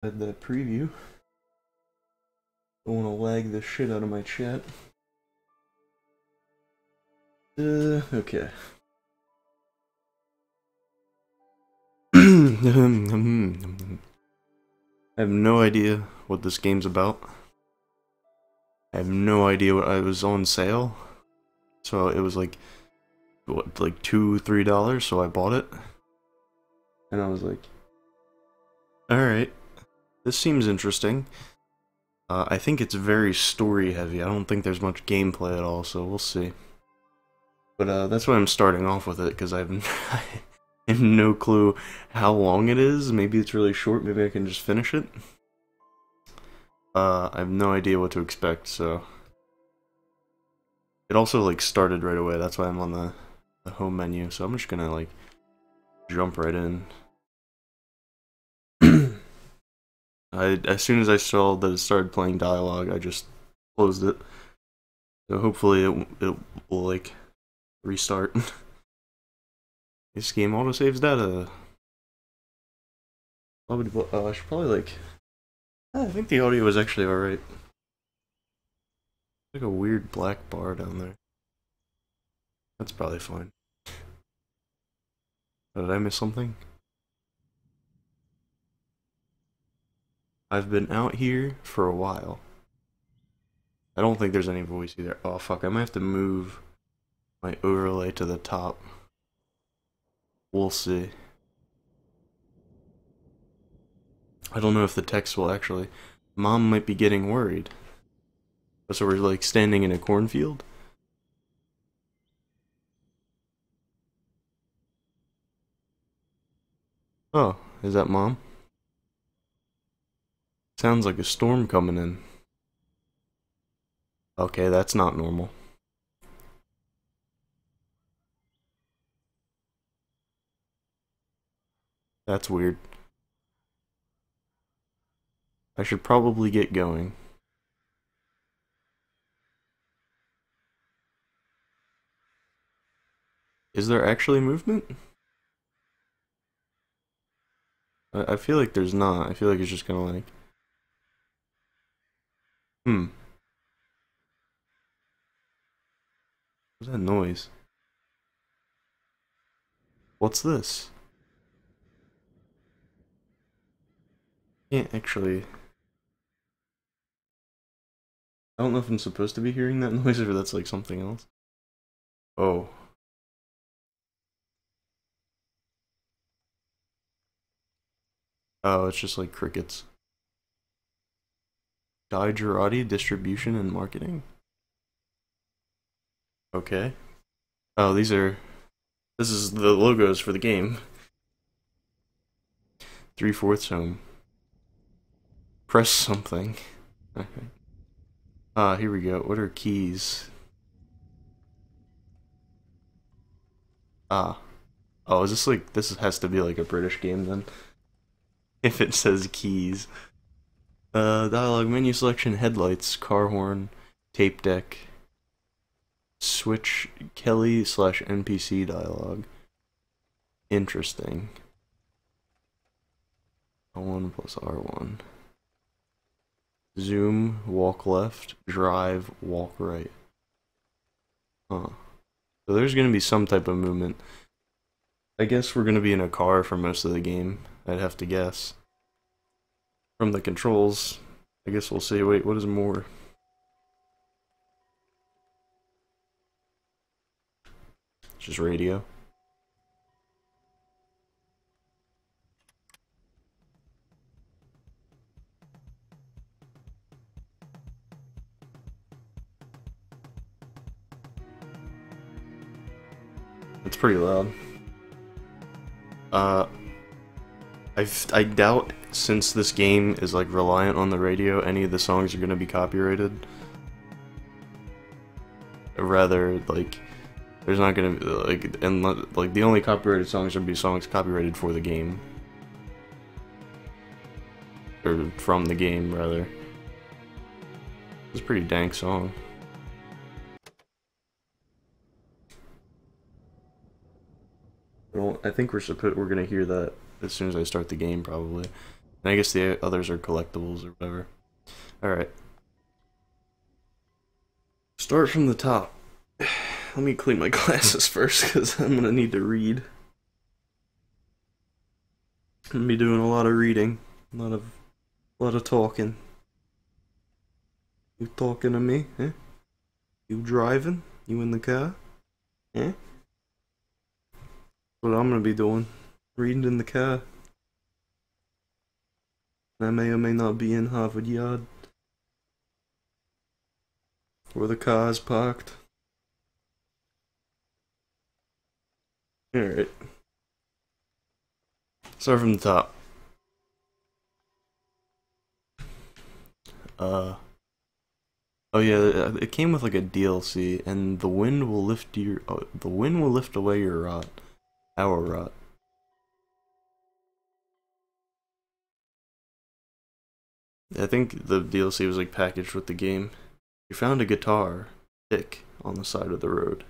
Had that preview. Don't want to lag the shit out of my chat. Okay. I have no idea what this game's about. I have no idea what I was on sale. So it was like, what, like $2-3, so I bought it. And I was like, alright, this seems interesting. I think it's very story heavy. I don't think there's much gameplay at all, so we'll see. But that's why I'm starting off with it, because I have no clue how long it is. Maybe it's really short, maybe I can just finish it. I have no idea what to expect, so... It also, like, started right away, that's why I'm on the home menu, so I'm just gonna, like, jump right in. As soon as I saw that it started playing dialogue, I just closed it. So hopefully it will, like, restart. This game autosaves data. I should probably, like... I think the audio is actually alright. Like a weird black bar down there. That's probably fine. Did I miss something? I've been out here for a while. I don't think there's any voice either. Oh fuck, I might have to move my overlay to the top. We'll see. I don't know if the text will actually... Mom might be getting worried. So we're like standing in a cornfield? Oh, is that Mom? Sounds like a storm coming in. Okay, that's not normal. That's weird. I should probably get going. Is there actually movement? I feel like there's not. I feel like it's just gonna like... Hmm. What's that noise? What's this? Can't actually... I don't know if I'm supposed to be hearing that noise or that's like something else. Oh. Oh, it's just like crickets. Guy Girardi, distribution and marketing? Okay. Oh, these are... This is the logos for the game. 3/4 home. Press something. Okay. Here we go. What are keys? Ah. Oh, is this like... This has to be like a British game then. If it says keys. Dialogue, menu selection, headlights, car horn, tape deck, switch, Kelly slash NPC dialogue. Interesting. R1 plus R1. Zoom, walk left, drive, walk right. Huh. So there's gonna be some type of movement. I guess we're gonna be in a car for most of the game, I'd have to guess. From the controls, I guess we'll see. Wait, what is more? It's just radio. It's pretty loud. I doubt, since this game is like reliant on the radio, any of the songs are gonna be copyrighted. Or rather, like, there's not gonna be, like, and like the only copyrighted songs are gonna be songs copyrighted for the game. Or from the game, rather. It's a pretty dank song. Well, I think we're gonna hear that as soon as I start the game, probably. And I guess the others are collectibles or whatever. Alright. Start from the top. Let me clean my glasses first, because I'm gonna need to read. I'm gonna be doing a lot of reading. A lot of talking. You talking to me, eh? You driving? You in the car? Eh? What I'm gonna be doing. Reading in the car. I may or may not be in Harvard Yard. Where the car's parked. Alright. Start from the top. Oh yeah, it came with like a DLC, and the wind will lift away your rot. Our rot. I think the DLC was like packaged with the game. You found a guitar, thick, on the side of the road.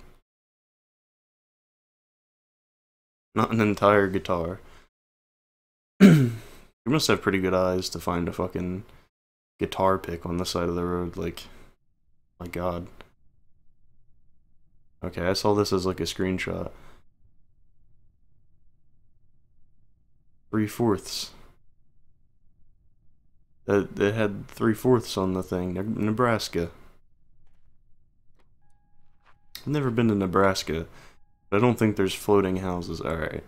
Not an entire guitar. You must have pretty good eyes to find a fucking guitar pick on the side of the road, like, my god. Okay, I saw this as like a screenshot. 3/4. It had 3/4 on the thing. Nebraska. I've never been to Nebraska, but I don't think there's floating houses. Alright.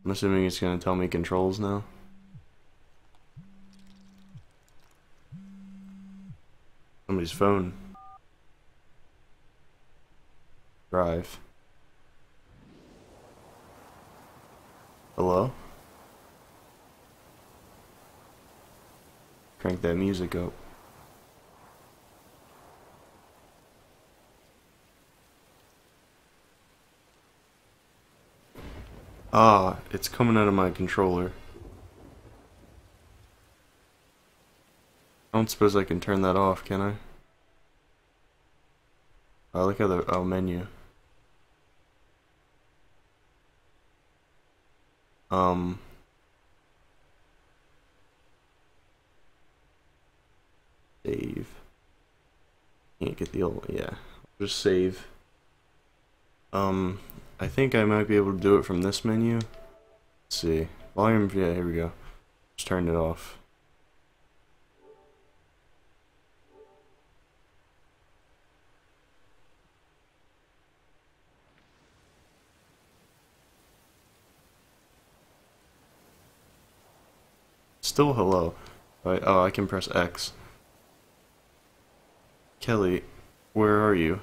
I'm assuming it's gonna tell me controls now. Somebody's phone. Drive. Hello? Crank that music up. Ah, it's coming out of my controller. I don't suppose I can turn that off, can I? I like how the menu. Save. Can't get the old, yeah. Just save. I think I might be able to do it from this menu. Let's see. Volume, yeah, here we go. Just turned it off. Still hello. Right, oh, I can press X. Kelly, where are you?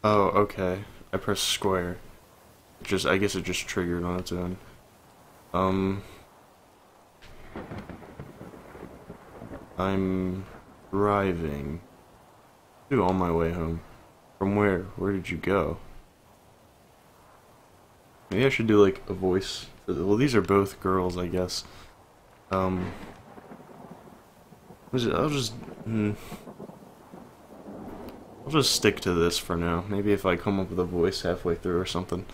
Oh, okay. I pressed square. I guess it just triggered on its own. I'm driving. On my way home. From where? Where did you go? Maybe I should do like a voice. Well, these are both girls, I guess. I'll just stick to this for now. Maybe if I come up with a voice halfway through or something.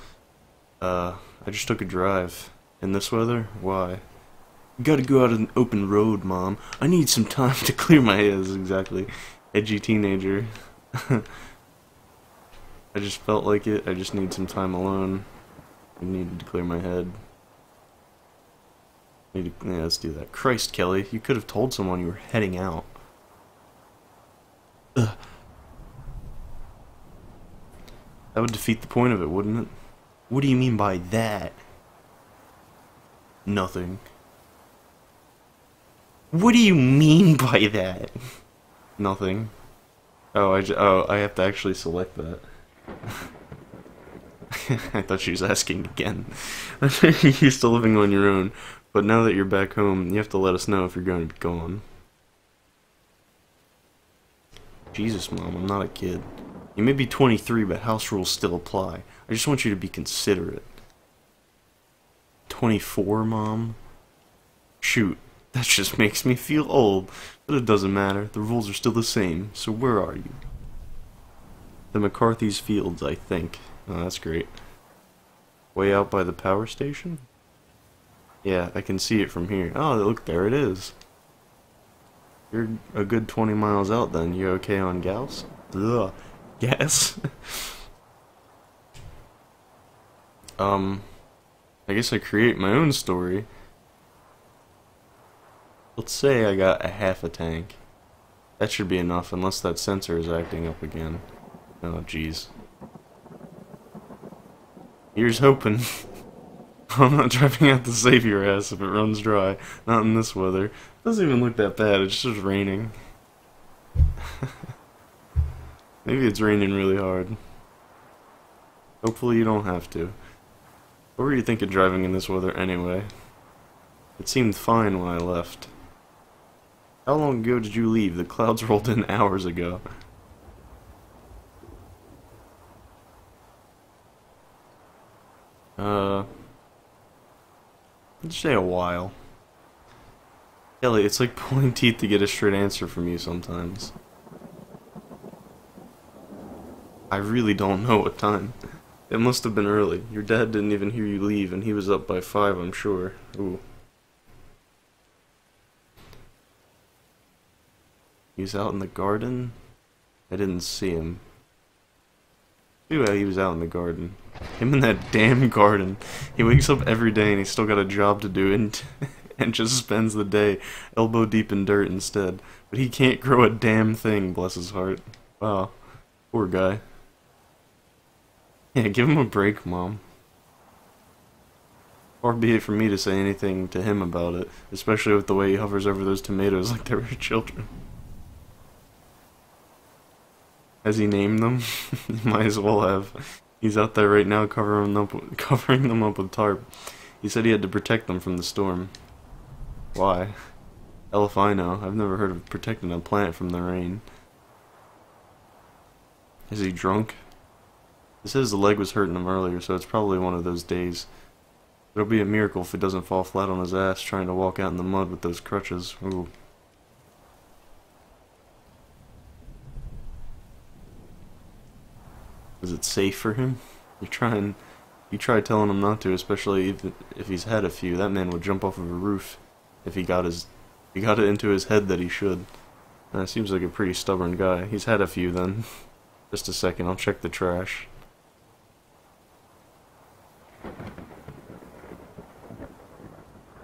I just took a drive. In this weather? Why? Gotta go out on an open road, Mom. I need some time to clear my head. Exactly. Edgy teenager. I just felt like it. I just need some time alone. I needed to clear my head. Yeah, let's do that. Christ, Kelly, you could have told someone you were heading out. Ugh. That would defeat the point of it, wouldn't it? What do you mean by that? Nothing. What do you mean by that? Nothing. Oh, I have to actually select that. I thought she was asking again. You're still living on your own, but now that you're back home, you have to let us know if you're going to be gone. Jesus, Mom, I'm not a kid. You may be 23, but house rules still apply. I just want you to be considerate. 24, Mom? Shoot, that just makes me feel old. But it doesn't matter, the rules are still the same, so where are you? The McCarthy's Fields, I think. Oh, that's great. Way out by the power station? Yeah, I can see it from here. Oh, look, there it is. You're a good 20 miles out then. You okay on gas? Ugh. Gas? I guess I create my own story. Let's say I got a half a tank. That should be enough, unless that sensor is acting up again. Oh, jeez. Here's hoping. I'm not driving out to save your ass if it runs dry. Not in this weather. It doesn't even look that bad, it's just raining. Maybe it's raining really hard. Hopefully you don't have to. What were you thinking driving in this weather anyway? It seemed fine when I left. How long ago did you leave? The clouds rolled in hours ago. Let's say a while. Kelly, it's like pulling teeth to get a straight answer from you sometimes. I really don't know what time. It must have been early. Your dad didn't even hear you leave, and he was up by 5, I'm sure. Ooh. He's out in the garden? I didn't see him. Anyway, he was out in the garden. Him in that damn garden. He wakes up every day and he's still got a job to do and just spends the day elbow deep in dirt instead. But he can't grow a damn thing, bless his heart. Wow. Poor guy. Yeah, give him a break, Mom. Far be it for me to say anything to him about it, especially with the way he hovers over those tomatoes like they were children. Has he named them? He might as well have. He's out there right now covering them up with tarp. He said he had to protect them from the storm. Why? Hell if I know. I've never heard of protecting a plant from the rain. Is he drunk? He says the leg was hurting him earlier, so it's probably one of those days. It'll be a miracle if he doesn't fall flat on his ass trying to walk out in the mud with those crutches. Ooh. Is it safe for him? You try telling him not to, especially if he's had a few. That man would jump off of a roof if he got it into his head that he should. Seems like a pretty stubborn guy. He's had a few then. Just a second, I'll check the trash.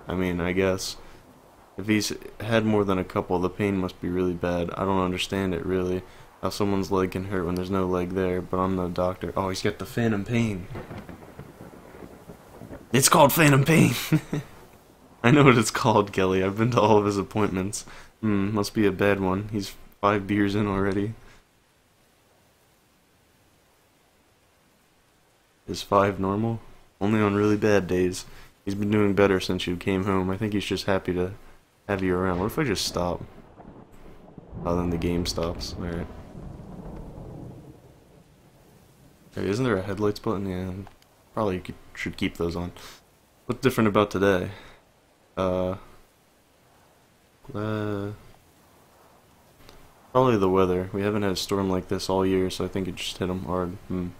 I mean, I guess. If he's had more than a couple, the pain must be really bad. I don't understand it, really. How someone's leg can hurt when there's no leg there, but I'm no doctor. Oh, he's got the phantom pain. It's called phantom pain! I know what it's called, Kelly. I've been to all of his appointments. Must be a bad one. He's 5 beers in already. Is 5 normal? Only on really bad days. He's been doing better since you came home. I think he's just happy to have you around. What if I just stop? Oh, then the game stops. Alright. Hey, isn't there a headlights button? Yeah, probably should keep those on. What's different about today? Probably the weather. We haven't had a storm like this all year, so I think it just hit him hard. Did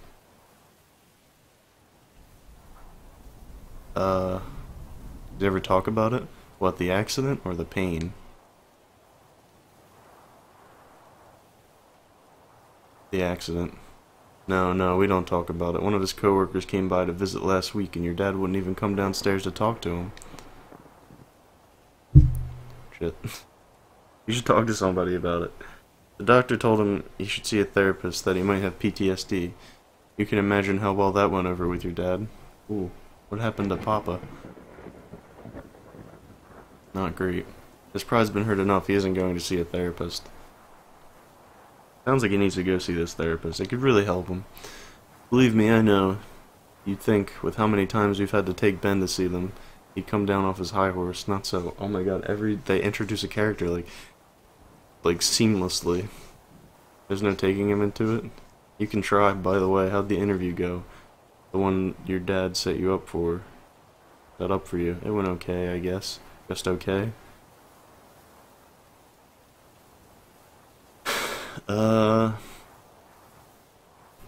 you ever talk about it? What, the accident or the pain? The accident. No, we don't talk about it. One of his coworkers came by to visit last week, and your dad wouldn't even come downstairs to talk to him. Shit. You should talk to somebody about it. The doctor told him he should see a therapist, that he might have PTSD. You can imagine how well that went over with your dad. Ooh, what happened to Papa? Not great. His pride's been hurt enough, he isn't going to see a therapist. Sounds like he needs to go see this therapist. It could really help him. Believe me, I know. You'd think, with how many times we've had to take Ben to see them, he'd come down off his high horse. Not so. Oh my god, they introduce a character like seamlessly. There's no taking him into it. You can try, by the way. How'd the interview go? The one your dad set up for you. It went okay, I guess. Just okay. Yeah,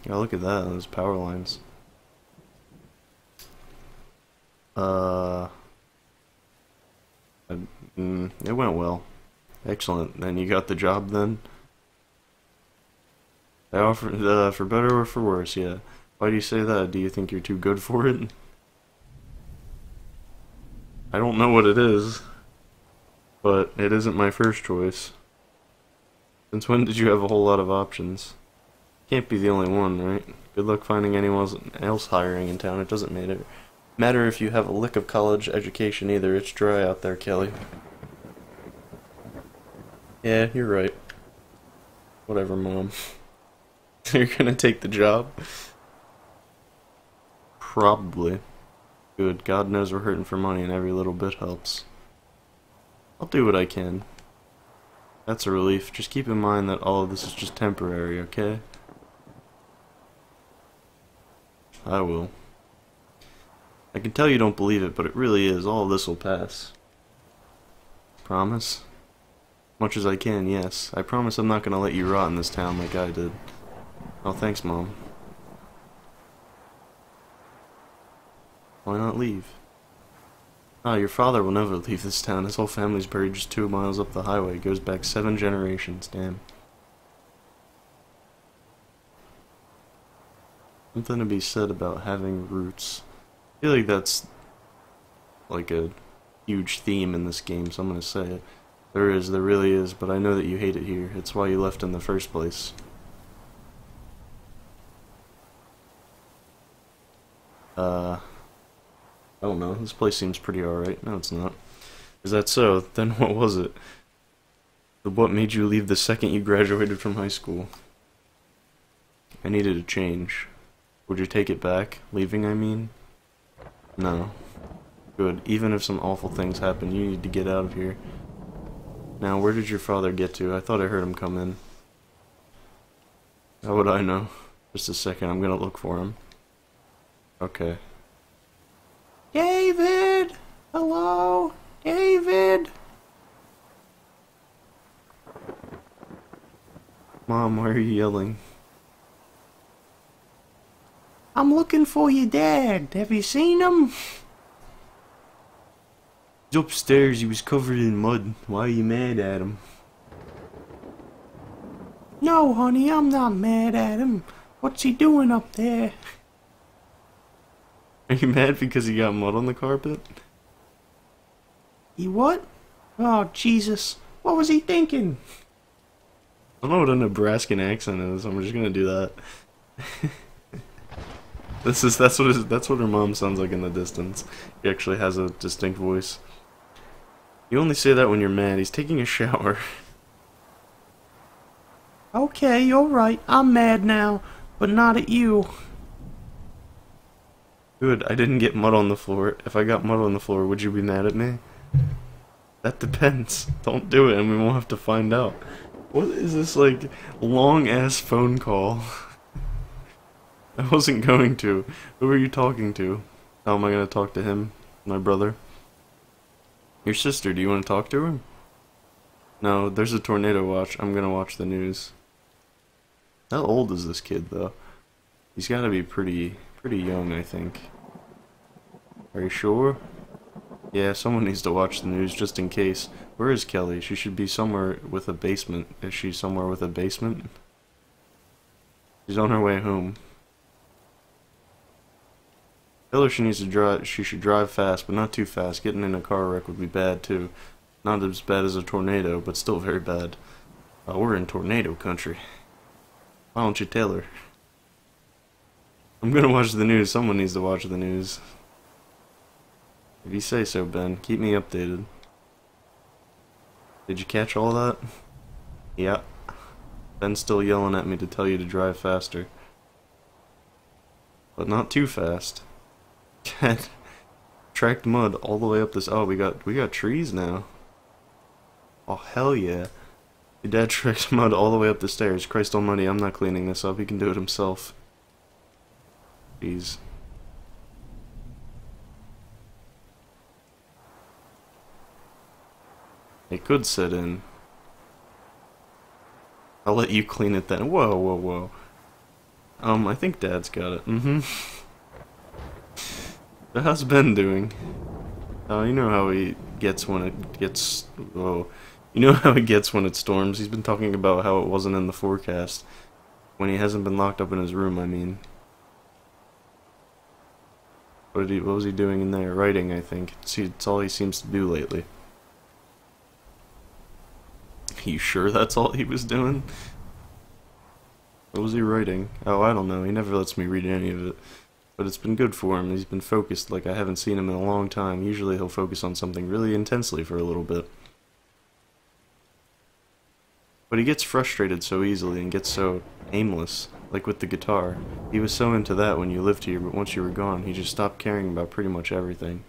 look at that, those power lines. It went well. Excellent. Then you got the job then? I offered, for better or for worse, yeah. Why do you say that? Do you think you're too good for it? I don't know what it is, but it isn't my first choice. Since when did you have a whole lot of options? Can't be the only one, right? Good luck finding anyone else hiring in town. It doesn't matter if you have a lick of college education either. It's dry out there, Kelly. Yeah, you're right. Whatever, Mom. You're gonna take the job? Probably. Good. God knows we're hurting for money and every little bit helps. I'll do what I can. That's a relief. Just keep in mind that all of this is just temporary, okay? I will. I can tell you don't believe it, but it really is. All of this will pass. Promise? Much as I can, yes. I promise I'm not gonna let you rot in this town like I did. Oh, thanks, Mom. Why not leave? Ah, your father will never leave this town. His whole family's buried just 2 miles up the highway. It goes back 7 generations, damn. Something to be said about having roots. I feel like that's like a huge theme in this game, so I'm gonna say it. There really is, but I know that you hate it here. It's why you left in the first place. I don't know. This place seems pretty alright. No, it's not. Is that so? Then what was it? What made you leave the second you graduated from high school? I needed a change. Would you take it back? Leaving, I mean? No. Good. Even if some awful things happen, you need to get out of here. Now, where did your father get to? I thought I heard him come in. How would I know? Just a second, I'm gonna look for him. Okay. David! Hello? David! Mom, why are you yelling? I'm looking for your dad. Have you seen him? He's upstairs. He was covered in mud. Why are you mad at him? No, honey, I'm not mad at him. What's he doing up there? Are you mad because he got mud on the carpet? He what? Oh, Jesus. What was he thinking? I don't know what a Nebraskan accent is. I'm just gonna do that. That's what her mom sounds like in the distance. He actually has a distinct voice. You only say that when you're mad. He's taking a shower. Okay, alright. I'm mad now, but not at you. Good, I didn't get mud on the floor. If I got mud on the floor, would you be mad at me? That depends. Don't do it and we won't have to find out. What is this, like, long-ass phone call? I wasn't going to. Who are you talking to? How am I going to talk to him? My brother? Your sister, do you want to talk to her? No, there's a tornado watch. I'm going to watch the news. How old is this kid, though? He's got to be pretty young, I think. Are you sure? Yeah, someone needs to watch the news just in case. Where is Kelly? She should be somewhere with a basement. Is she somewhere with a basement? She's on her way home. Tell her she should drive fast, but not too fast. Getting in a car wreck would be bad, too. Not as bad as a tornado, but still very bad. We're in tornado country. Why don't you tell her? I'm gonna watch the news. Someone needs to watch the news. If you say so, Ben. Keep me updated. Did you catch all that? Yeah. Ben's still yelling at me to tell you to drive faster. But not too fast. Tracked mud all the way up this. Oh, we got trees now. Oh, hell yeah. Your dad tracked mud all the way up the stairs. Christ almighty, I'm not cleaning this up. He can do it himself. Jeez. It could sit in. I'll let you clean it then. Whoa, whoa, whoa. I think Dad's got it. Mm-hmm. How's Ben doing? You know how he gets when it gets... Whoa. You know how he gets when it storms? He's been talking about how it wasn't in the forecast. When he hasn't been locked up in his room, I mean. What was he doing in there? Writing, I think. It's all he seems to do lately. You sure that's all he was doing? What was he writing? Oh, I don't know. He never lets me read any of it. But it's been good for him. He's been focused like I haven't seen him in a long time. Usually he'll focus on something really intensely for a little bit. But he gets frustrated so easily and gets so aimless, like with the guitar. He was so into that when you lived here, but once you were gone, he just stopped caring about pretty much everything.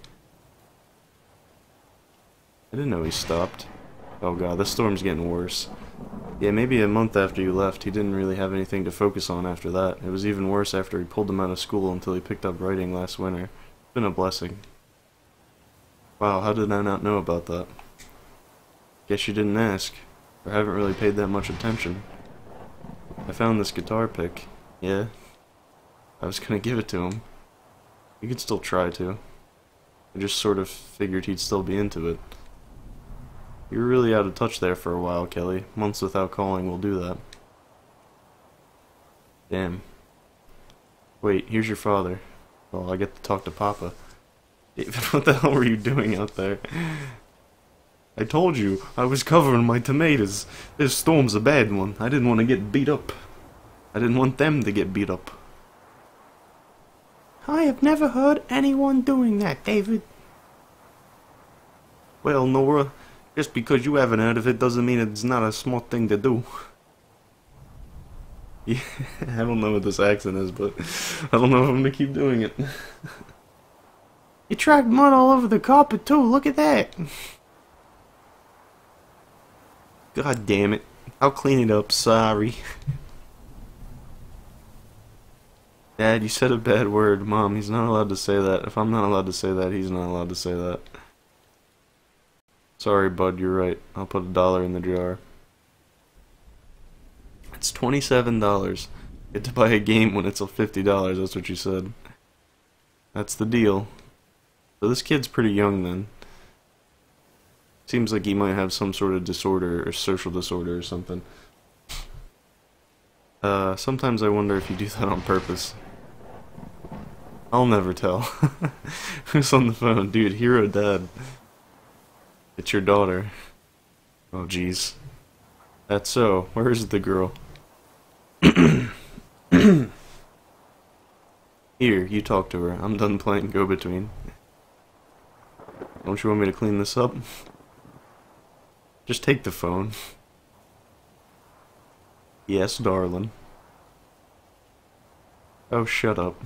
I didn't know he stopped. Oh god, this storm's getting worse. Yeah, maybe a month after you left, he didn't really have anything to focus on after that. It was even worse after he pulled him out of school until he picked up writing last winter. It's been a blessing. Wow, how did I not know about that? Guess you didn't ask, or haven't really paid that much attention. I found this guitar pick. Yeah? I was gonna give it to him. You could still try to. I just sort of figured he'd still be into it. You were really out of touch there for a while, Kelly. Months without calling will do that. Damn. Wait, here's your father. Oh, I get to talk to Papa. David, what the hell were you doing out there? I told you, I was covering my tomatoes. This storm's a bad one. I didn't want to get beat up. I didn't want them to get beat up. I have never heard anyone doing that, David. Well, Nora, just because you haven't heard of it doesn't mean it's not a smart thing to do. Yeah, I don't know what this accent is, but I don't know if I'm gonna keep doing it. You tracked mud all over the carpet too, look at that. God damn it. I'll clean it up, sorry. Dad, you said a bad word. Mom, he's not allowed to say that. If I'm not allowed to say that, he's not allowed to say that. Sorry, bud, you're right. I'll put $1 in the jar. It's $27. Get to buy a game when it's $50, that's what you said. That's the deal. So this kid's pretty young then. Seems like he might have some sort of disorder or social disorder or something. Sometimes I wonder if you do that on purpose. I'll never tell. Who's on the phone? Dude, Hero Dad. It's your daughter. Oh jeez. That's so. Where is the girl? Here, you talk to her. I'm done playing go-between. Don't you want me to clean this up? Just take the phone. Yes, darling. Oh, shut up.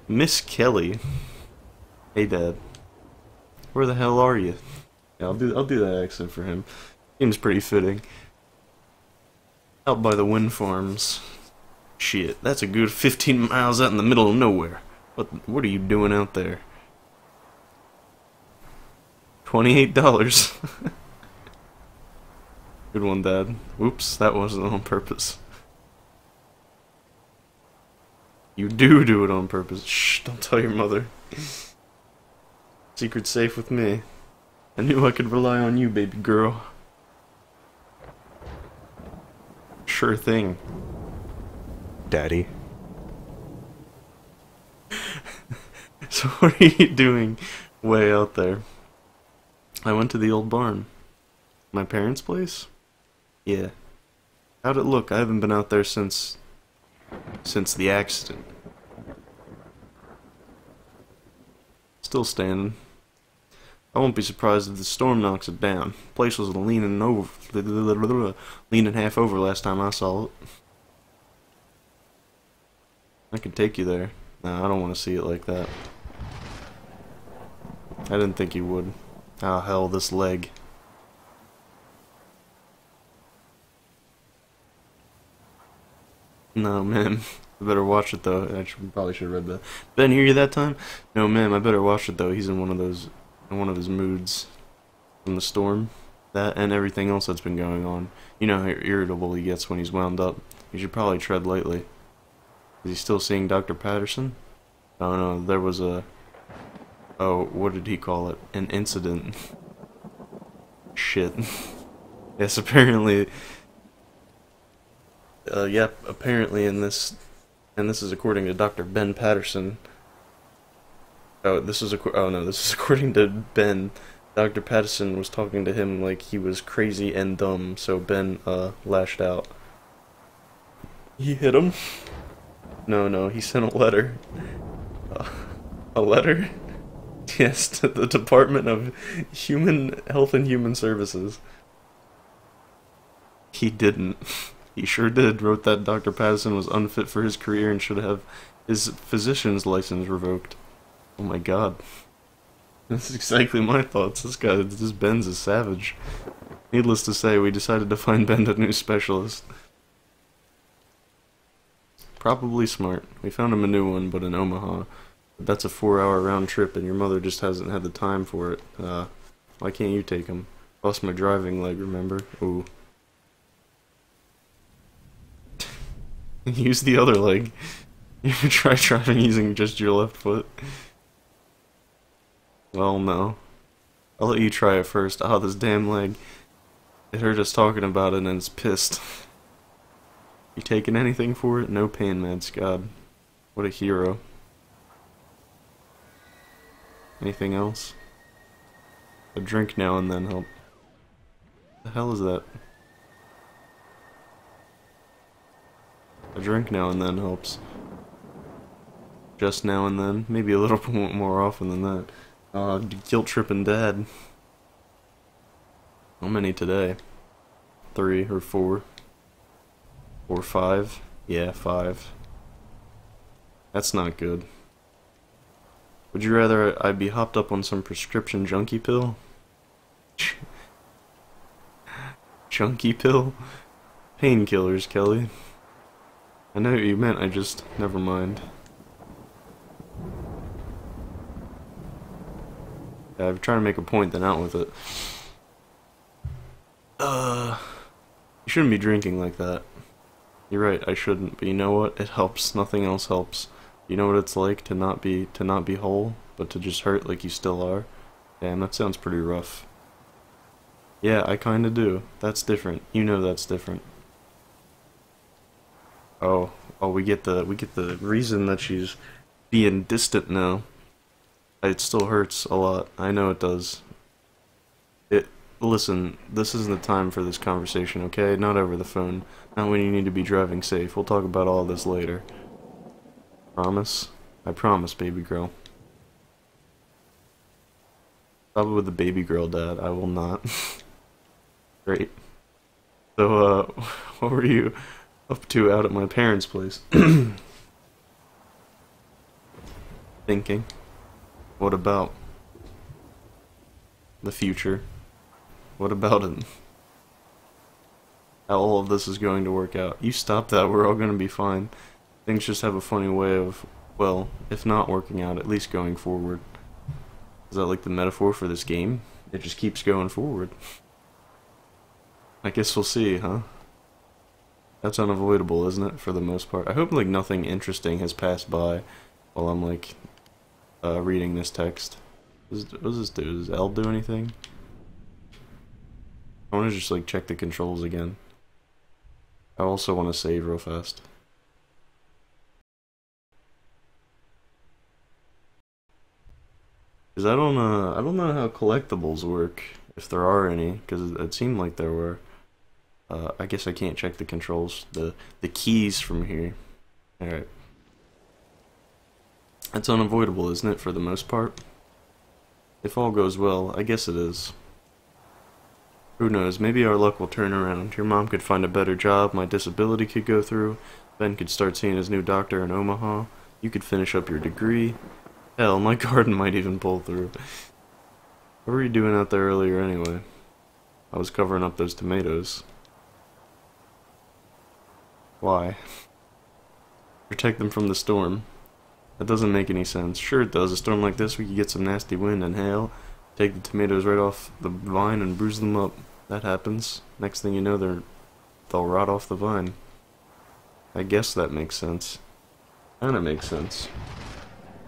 Miss Kelly. Hey, Dad. Where the hell are you? Yeah, I'll do that accent for him. Seems pretty fitting. Out by the wind farms. Shit, that's a good 15 miles out in the middle of nowhere. What are you doing out there? $28. Good one, Dad. Oops, that wasn't on purpose. You do it on purpose. Shh, don't tell your mother. Secret's safe with me. I knew I could rely on you, baby girl. Sure thing. Daddy. So what are you doing way out there? I went to the old barn. My parents' place? Yeah. How'd it look? I haven't been out there since the accident. Still standing. I won't be surprised if the storm knocks it down. The place was leaning half over last time I saw it. I could take you there. No, I don't want to see it like that. I didn't think you would. Oh hell, this leg. No, ma'am. I better watch it though. Probably should have read that. Ben, hear you that time? No, ma'am, I better watch it though. He's in one of those in one of his moods from the storm. That and everything else that's been going on. You know how irritable he gets when he's wound up. You should probably tread lightly. Is he still seeing Dr. Patterson? Oh no, there was a... Oh, what did he call it? An incident. Shit. Yes, apparently... yep, apparently in this... And this is according to Dr. Ben Patterson. Oh, this is according to Ben. Dr. Patterson was talking to him like he was crazy and dumb, so Ben, lashed out. He hit him? No, he sent a letter. A letter? Yes, to the Department of Human Health and Human Services. He didn't. He sure did. Wrote that Dr. Patterson was unfit for his career and should have his physician's license revoked. Oh my god. That's exactly my thoughts. This Ben's a savage. Needless to say, we decided to find Ben a new specialist. Probably smart. We found him a new one, but in Omaha. But that's a 4-hour round trip, and your mother just hasn't had the time for it. Why can't you take him? Lost my driving leg, remember? Ooh. Use the other leg. You ever try driving using just your left foot? Well, no. I'll let you try it first. Ah, this damn leg. It hurt us talking about it and it's pissed. You taking anything for it? No pain meds, God. What a hero. Anything else? A drink now and then help. The hell is that? A drink now and then helps. Just now and then? Maybe a little bit more often than that. Guilt-tripping dad. How many today? 3 or 4? Or 5? Yeah, 5. That's not good. Would you rather I be hopped up on some prescription junkie pill? Junkie pill? Painkillers, Kelly. I know what you meant, I just... never mind. Yeah, I'm trying to make a point, then out with it. You shouldn't be drinking like that. You're right, I shouldn't, but you know what? It helps. Nothing else helps. You know what it's like to not be whole, but to just hurt like you still are? Damn, that sounds pretty rough. Yeah, I kinda do. That's different. You know that's different. Oh, we get the reason that she's being distant now. It still hurts a lot. I know it does. Listen, this isn't the time for this conversation, okay? Not over the phone. Not when you need to be driving safe. We'll talk about all this later. Promise? I promise, baby girl. Probably with the baby girl dad. I will not. Great. So, what were you up to out at my parents' place? Thinking. What about the future? What about it? How all of this is going to work out. You stop that, we're all going to be fine. Things just have a funny way of, well, if not working out, at least going forward. Is that like the metaphor for this game? It just keeps going forward. I guess we'll see, huh? That's unavoidable, isn't it, for the most part? I hope, like, nothing interesting has passed by while I'm, like, reading this text. What does this do? Does L do anything? I want to just, like, check the controls again. I also want to save real fast. Because I don't know how collectibles work, if there are any, because it seemed like there were. I guess I can't check the controls, the keys from here. Alright. That's unavoidable, isn't it, for the most part? If all goes well, I guess it is. Who knows, maybe our luck will turn around. Your mom could find a better job, my disability could go through, Ben could start seeing his new doctor in Omaha, you could finish up your degree. Hell, my garden might even pull through. What were you doing out there earlier anyway? I was covering up those tomatoes. Why? Protect them from the storm. That doesn't make any sense. Sure it does. A storm like this, we could get some nasty wind and hail. take the tomatoes right off the vine and bruise them up. That happens. Next thing you know, they'll rot off the vine. I guess that makes sense. Kinda makes sense.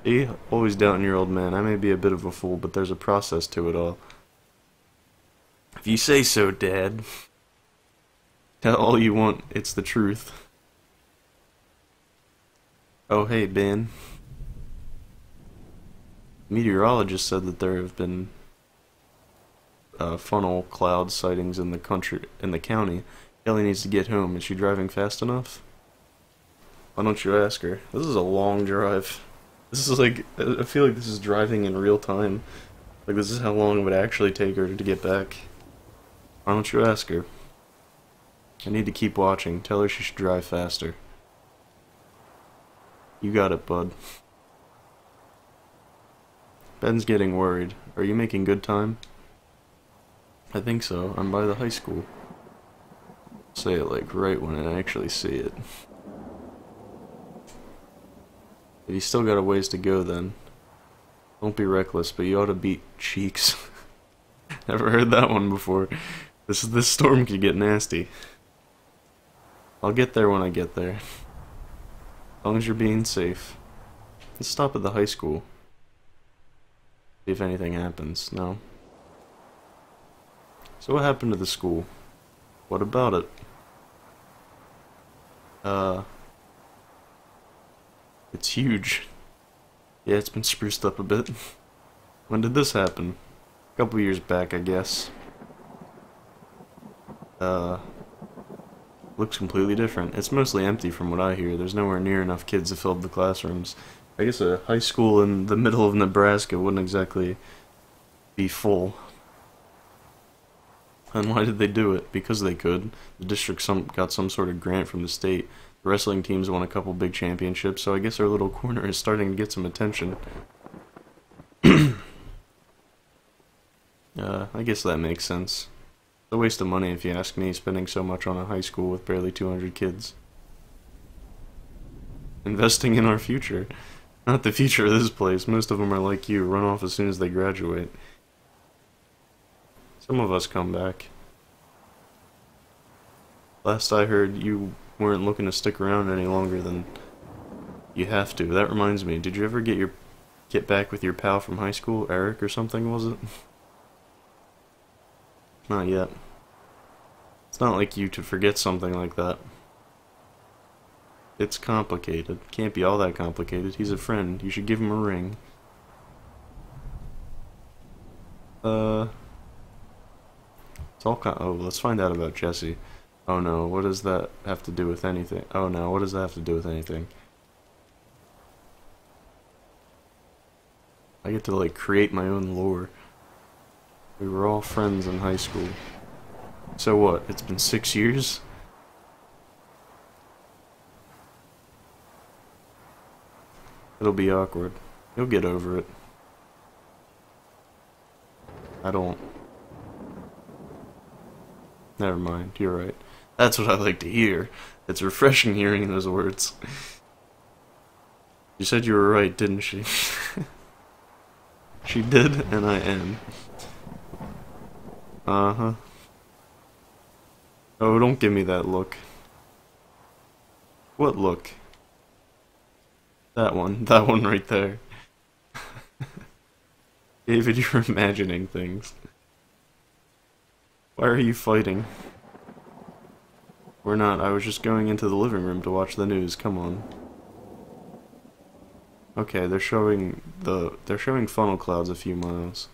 See? Always doubting your old man. I may be a bit of a fool, but there's a process to it all. If you say so, Dad. Tell all you want, it's the truth. Oh, hey, Ben. Meteorologists said that there have been funnel cloud sightings in the county. Kelly needs to get home. Is she driving fast enough? Why don't you ask her? This is a long drive. This is like, I feel like this is driving in real time. Like, this is how long it would actually take her to get back. Why don't you ask her? I need to keep watching. Tell her she should drive faster. You got it, bud. Ben's getting worried. Are you making good time? I think so. I'm by the high school. Say it like right when I actually see it. If you still got a ways to go then. Don't be reckless, but you ought to beat cheeks. Never heard that one before. This storm could get nasty. I'll get there when I get there. As long as you're being safe. Let's stop at the high school. See if anything happens. No? So what happened to the school? What about it? It's huge. Yeah, it's been spruced up a bit. When did this happen? A couple years back, I guess. Looks completely different. It's mostly empty from what I hear. There's nowhere near enough kids to fill the classrooms. I guess a high school in the middle of Nebraska wouldn't exactly be full. And why did they do it? Because they could. The district got some sort of grant from the state. The wrestling teams won a couple big championships, so I guess our little corner is starting to get some attention. I guess that makes sense. It's a waste of money if you ask me, spending so much on a high school with barely 200 kids. Investing in our future. Not the future of this place. Most of them are like you, run off as soon as they graduate. Some of us come back. Last I heard, you weren't looking to stick around any longer than you have to. That reminds me, did you ever get back with your pal from high school, Eric or something, was it? Not yet. It's not like you to forget something like that. It's complicated. Can't be all that complicated. He's a friend. You should give him a ring. It's all oh, let's find out about Jesse. Oh no, what does that have to do with anything? Oh no, what does that have to do with anything? I get to, like, create my own lore. We were all friends in high school. So what? It's been 6 years? It'll be awkward. You'll get over it. I don't. Never mind, you're right. That's what I like to hear. It's refreshing hearing those words. You said you were right, didn't she? She did, and I am. Uh-huh. Oh, don't give me that look. What look? That one right there. David, you're imagining things. Why are you fighting? We're not. I was just going into the living room to watch the news. Come on. Okay, they're showing funnel clouds a few miles.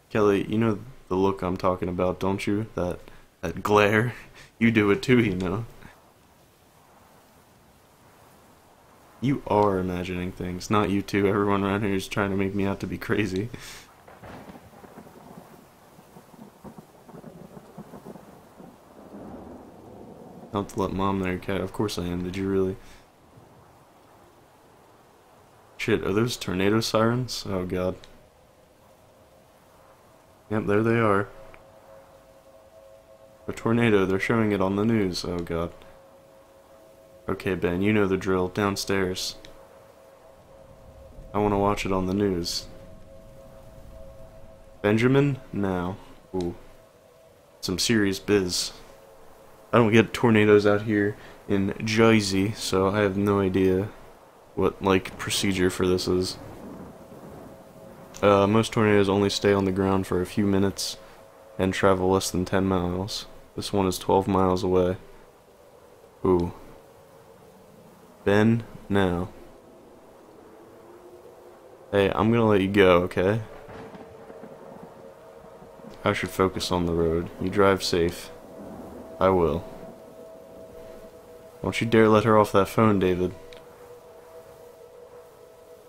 Kelly, you know the look I'm talking about, don't you? That glare. You do it too, you know. You are imagining things, not you two. Everyone around here is trying to make me out to be crazy. Not to let Mom there, Cat. Of course I am. Did you really? Shit, are those tornado sirens? Oh god. Yep, there they are. A tornado, they're showing it on the news. Oh god. Okay, Ben, you know the drill. Downstairs. I want to watch it on the news. Benjamin? Now. Ooh. Some serious biz. I don't get tornadoes out here in Jersey, so I have no idea what, like, procedure for this is. Most tornadoes only stay on the ground for a few minutes and travel less than 10 miles. This one is 12 miles away. Ooh. Ben, now. Hey, I'm gonna let you go, okay? I should focus on the road. You drive safe. I will. Don't you dare let her off that phone, David.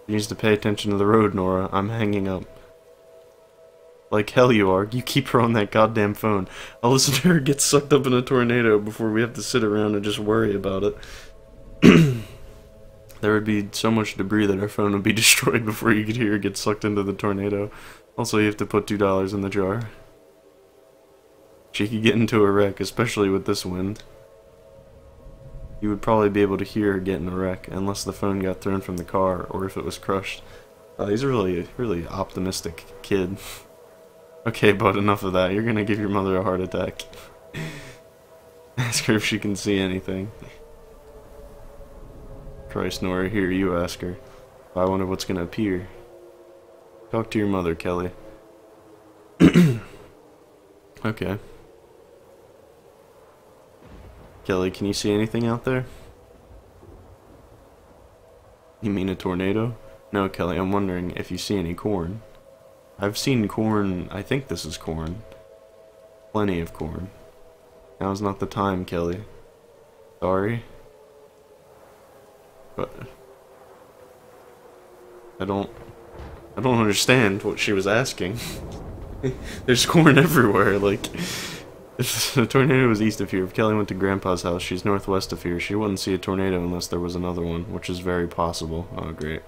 She needs to pay attention to the road, Nora. I'm hanging up. Like hell you are. You keep her on that goddamn phone. I'll listen to her get sucked up in a tornado before we have to sit around and just worry about it. There would be so much debris that our phone would be destroyed before you could hear her get sucked into the tornado. Also, you have to put $2 in the jar. She could get into a wreck, especially with this wind. You would probably be able to hear her get in a wreck, unless the phone got thrown from the car, or if it was crushed. He's a really optimistic kid. Okay, bud, enough of that. You're gonna give your mother a heart attack. Ask her if she can see anything. Christ, Nora, here, you ask her. I wonder what's gonna appear. Talk to your mother, Kelly. Okay. Kelly, can you see anything out there? You mean a tornado? No, Kelly, I'm wondering if you see any corn. I've seen corn. I think this is corn. Plenty of corn. Now's not the time, Kelly. Sorry. But I don't understand what she was asking. There's corn everywhere, like, if the tornado was east of here, if Kelly went to Grandpa's house, she's northwest of here, she wouldn't see a tornado unless there was another one, which is very possible. Oh, great.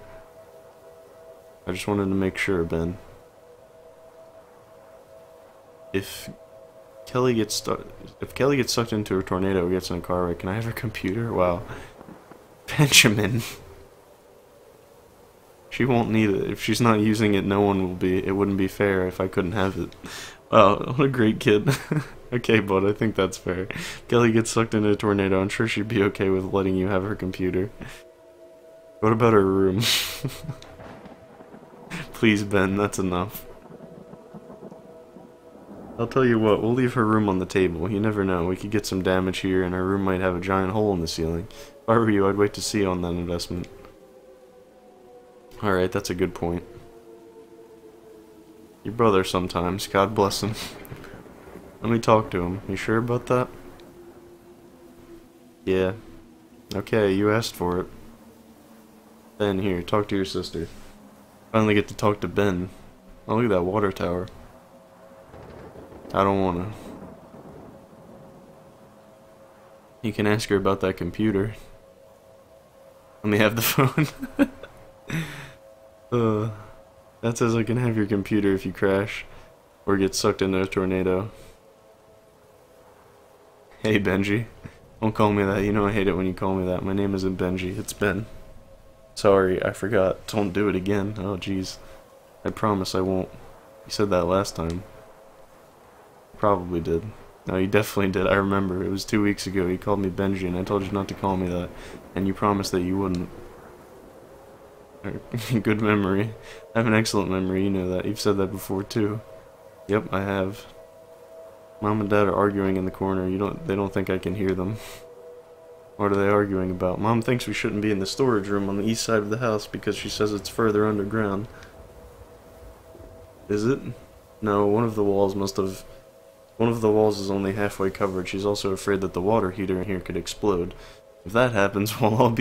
I just wanted to make sure, Ben. If Kelly gets sucked into a tornado or gets in a car wreck, can I have her computer? Wow. Benjamin. She won't need it. If she's not using it, no one will be. It wouldn't be fair if I couldn't have it. Wow, what a great kid. Okay, bud, I think that's fair. If Kelly gets sucked into a tornado, I'm sure she'd be okay with letting you have her computer. What about her room? Please, Ben, that's enough. I'll tell you what, we'll leave her room on the table. You never know, we could get some damage here and her room might have a giant hole in the ceiling. If I were you, I'd wait to see on that investment. Alright, that's a good point. Your brother sometimes, God bless him. Let me talk to him. You sure about that? Yeah. Okay, you asked for it. Ben, here, talk to your sister. Finally get to talk to Ben. Oh, look at that water tower. I don't wanna. You can ask her about that computer. Let me have the phone. That says I can have your computer if you crash or get sucked into a tornado. Hey, Benji. Don't call me that. You know I hate it when you call me that. My name isn't Benji. It's Ben. Sorry, I forgot. Don't do it again. Oh, jeez. I promise I won't. You said that last time. Probably did. No, you definitely did. I remember. It was 2 weeks ago. You called me Benji, and I told you not to call me that. And you promised that you wouldn't. Good memory. I have an excellent memory, you know that. You've said that before, too. Yep, I have. Mom and Dad are arguing in the corner. They don't think I can hear them. What are they arguing about? Mom thinks we shouldn't be in the storage room on the east side of the house because she says it's further underground. Is it? No, one of the walls is only halfway covered. She's also afraid that the water heater in here could explode. If that happens, well,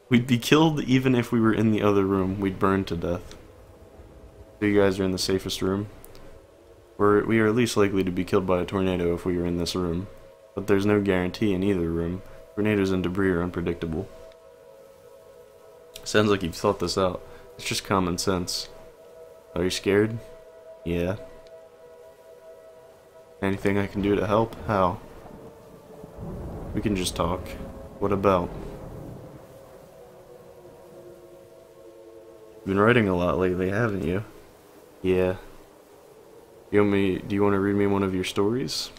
we'd be killed even if we were in the other room. We'd burn to death. So you guys are in the safest room? We are least likely to be killed by a tornado if we were in this room. But there's no guarantee in either room. Tornadoes and debris are unpredictable. Sounds like you've thought this out. It's just common sense. Are you scared? Yeah. Anything I can do to help? How? We can just talk. What about? You've been writing a lot lately, haven't you? Yeah. Do you want to read me one of your stories?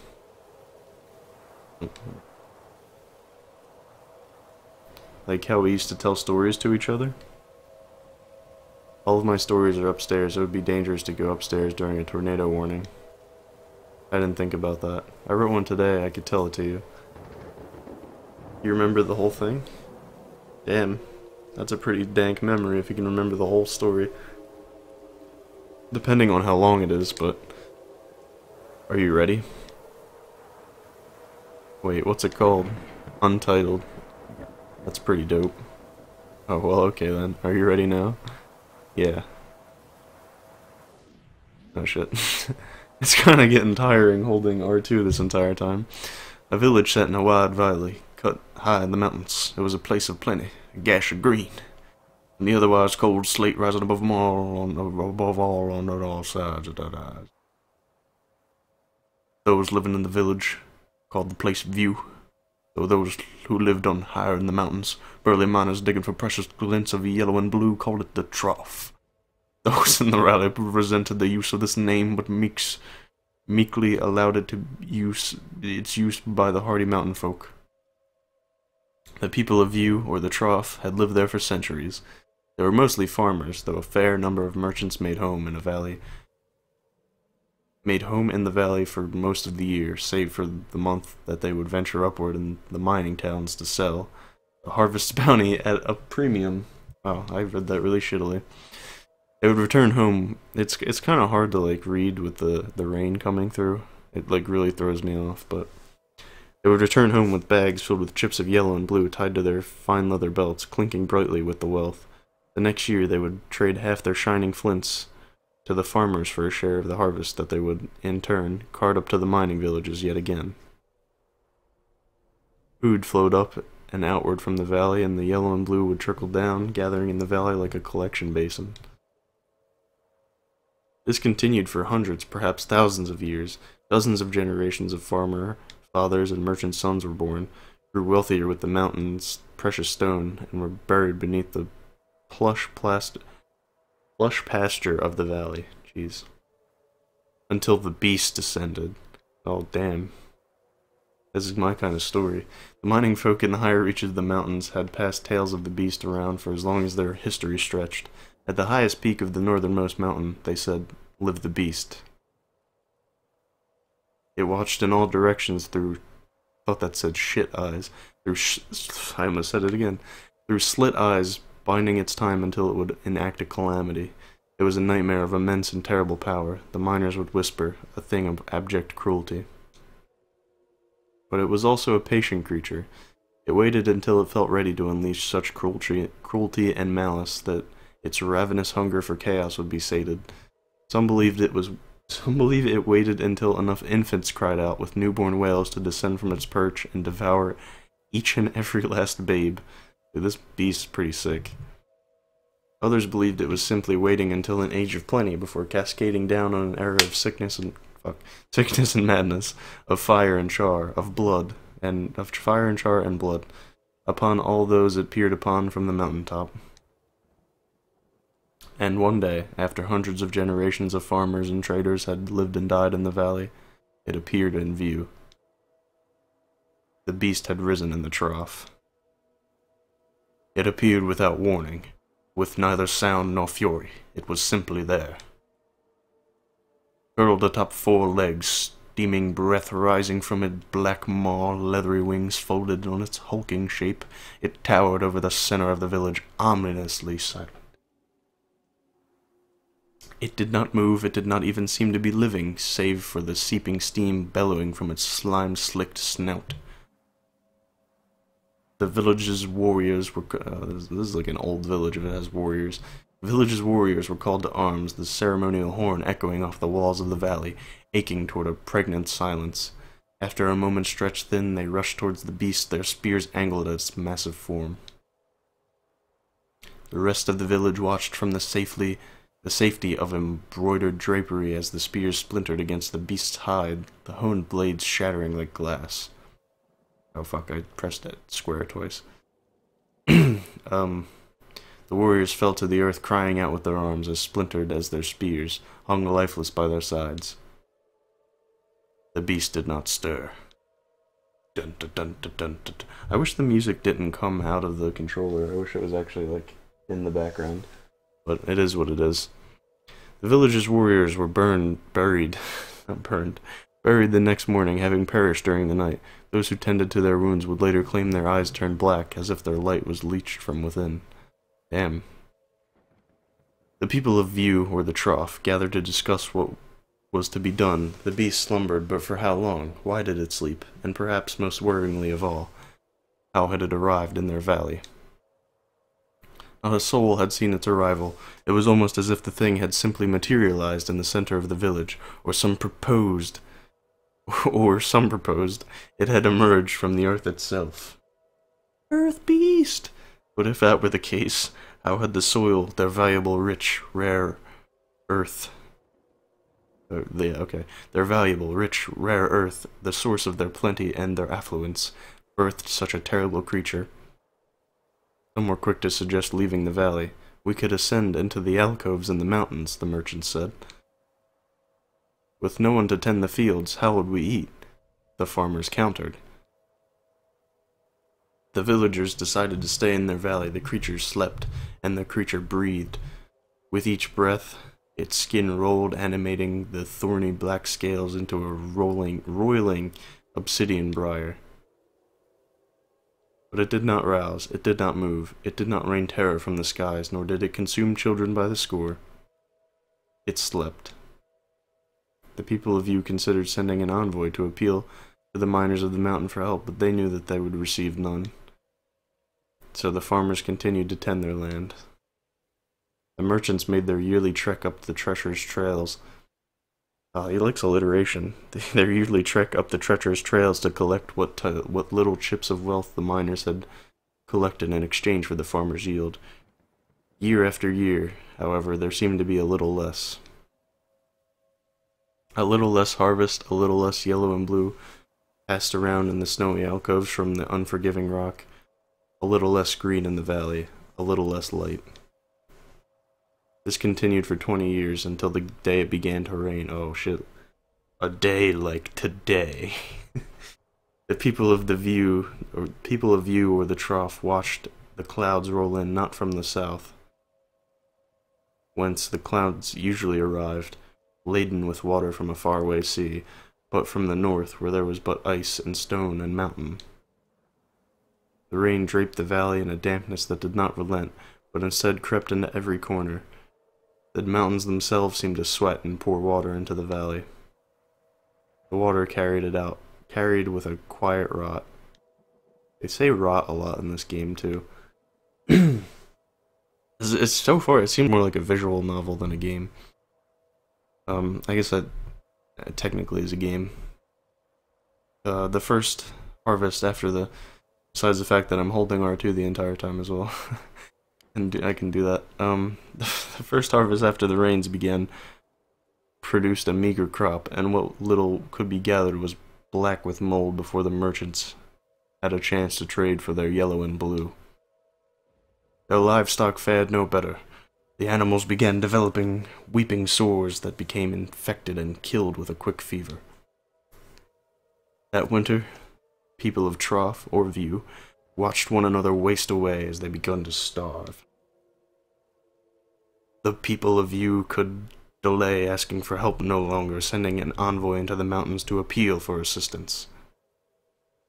Like how we used to tell stories to each other? All of my stories are upstairs. It would be dangerous to go upstairs during a tornado warning. I didn't think about that. I wrote one today. I could tell it to you. You remember the whole thing? Damn. That's a pretty dank memory if you can remember the whole story. Depending on how long it is, but... Are you ready? Wait, what's it called? Untitled. That's pretty dope. Oh, well, okay then. Are you ready now? Yeah. Oh shit. It's kinda getting tiring holding R2 this entire time. A village set in a wide valley, cut high in the mountains. It was a place of plenty, a gash of green, and the otherwise cold slate rising above all on all sides of that eyes. Those living in the village called the place View, though those who lived on higher in the mountains, burly miners digging for precious glints of yellow and blue, called it the Trough. Those in the valley resented the use of this name, but meekly allowed its use by the hardy mountain folk. The people of View, or the Trough, had lived there for centuries. They were mostly farmers, though a fair number of merchants made home in the valley for most of the year, save for the month that they would venture upward in the mining towns to sell the harvest bounty at a premium. Wow, I read that really shittily. They would return home. It's kind of hard to like read with the rain coming through. It like really throws me off, but they would return home with bags filled with chips of yellow and blue tied to their fine leather belts, clinking brightly with the wealth. The next year they would trade half their shining flints to the farmers for a share of the harvest that they would, in turn, cart up to the mining villages yet again. Food flowed up and outward from the valley, and the yellow and blue would trickle down, gathering in the valley like a collection basin. This continued for hundreds, perhaps thousands of years. Dozens of generations of farmer fathers and merchant sons were born, grew wealthier with the mountain's precious stone, and were buried beneath the plush pasture of the valley. Jeez. Until the beast descended. Oh, damn. This is my kind of story. The mining folk in the higher reaches of the mountains had passed tales of the beast around for as long as their history stretched. At the highest peak of the northernmost mountain, they said, lived the beast. It watched in all directions through... thought that said shit eyes. I almost said it again. Through slit eyes, binding its time until it would enact a calamity. It was a nightmare of immense and terrible power. The miners would whisper, a thing of abject cruelty. But it was also a patient creature. It waited until it felt ready to unleash such cruelty and malice that its ravenous hunger for chaos would be sated. Some believe it waited until enough infants cried out with newborn wails to descend from its perch and devour each and every last babe. Dude, this beast's pretty sick. Others believed it was simply waiting until an age of plenty before cascading down on an era of sickness and madness, of fire and char, of fire and char and blood, upon all those it peered upon from the mountaintop. And one day, after hundreds of generations of farmers and traders had lived and died in the valley, it appeared in view. The beast had risen in the trough. It appeared without warning, with neither sound nor fury. It was simply there. Curled atop 4 legs, steaming breath rising from its black maw, leathery wings folded on its hulking shape, it towered over the center of the village, ominously silent. It did not move, it did not even seem to be living, save for the seeping steam bellowing from its slime-slicked snout. The village's warriors were... this is like an old village if it has warriors. The village's warriors were called to arms, the ceremonial horn echoing off the walls of the valley, aching toward a pregnant silence. After a moment stretched thin, they rushed towards the beast, their spears angled at its massive form. The rest of the village watched from the safety of embroidered drapery as the spears splintered against the beast's hide, the honed blades shattering like glass. Oh fuck, I pressed that square twice. The warriors fell to the earth, crying out with their arms, as splintered as their spears, hung lifeless by their sides. The beast did not stir. Dun, dun, dun, dun, dun, dun. I wish the music didn't come out of the controller. I wish it was actually, like, in the background. But it is what it is. The village's warriors were buried the next morning, having perished during the night. Those who tended to their wounds would later claim their eyes turned black, as if their light was leached from within. Damn. The people of View, or the Trough, gathered to discuss what was to be done. The beast slumbered, but for how long? Why did it sleep? And perhaps most worryingly of all, how had it arrived in their valley? Not a soul had seen its arrival. It was almost as if the thing had simply materialized in the center of the village, or some proposed, it had emerged from the earth itself. Earth beast! But if that were the case, how had the soil, their valuable, rich, rare earth, their valuable, rich, rare earth, the source of their plenty and their affluence, birthed such a terrible creature? Some were quick to suggest leaving the valley. We could ascend into the alcoves in the mountains, the merchants said. With no one to tend the fields, how would we eat? The farmers countered. The villagers decided to stay in their valley. The creature slept, and the creature breathed. With each breath, its skin rolled, animating the thorny black scales into a roiling obsidian briar. But it did not rouse, it did not move, it did not rain terror from the skies, nor did it consume children by the score. It slept. The people of View considered sending an envoy to appeal to the miners of the mountain for help, but they knew that they would receive none. So the farmers continued to tend their land. The merchants made their yearly trek up the treacherous trails. He likes alliteration. Their yearly trek up the treacherous trails to collect what little chips of wealth the miners had collected in exchange for the farmers' yield. Year after year, however, there seemed to be a little less. A little less harvest, a little less yellow and blue, passed around in the snowy alcoves from the unforgiving rock, a little less green in the valley, a little less light. This continued for 20 years until the day it began to rain. Oh shit. A day like today. The people of View or the Trough watched the clouds roll in, not from the south, whence the clouds usually arrived, laden with water from a faraway sea, but from the north, where there was but ice and stone and mountain. The rain draped the valley in a dampness that did not relent, but instead crept into every corner. The mountains themselves seemed to sweat and pour water into the valley. The water carried with a quiet rot. They say rot a lot in this game, too. It's so far, it seemed more like a visual novel than a game. I guess that technically is a game. The first harvest besides the fact that I'm holding R2 the entire time as well. And I can do that. The first harvest after the rains began produced a meager crop, and what little could be gathered was black with mold before the merchants had a chance to trade for their yellow and blue. Their livestock fared no better. The animals began developing weeping sores that became infected and killed with a quick fever. That winter, people of Trough or View watched one another waste away as they begun to starve. The people of View could delay asking for help no longer, sending an envoy into the mountains to appeal for assistance.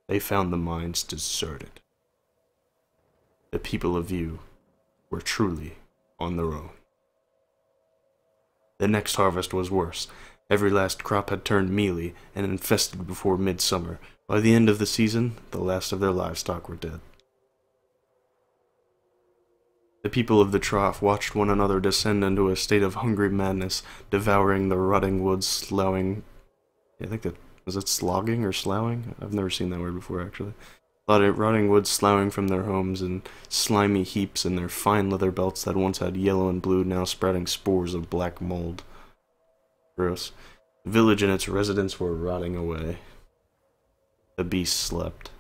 They found the mines deserted. The people of View were truly on their own. The next harvest was worse. Every last crop had turned mealy and infested before midsummer. By the end of the season, the last of their livestock were dead. The people of the Trough watched one another descend into a state of hungry madness, devouring the rotting wood, sloughing... I think that... was it slogging or sloughing? I've never seen that word before, actually. Rotting wood sloughing from their homes in slimy heaps in their fine leather belts that once had yellow and blue, now sprouting spores of black mold. Gross. The village and its residents were rotting away. The beast slept.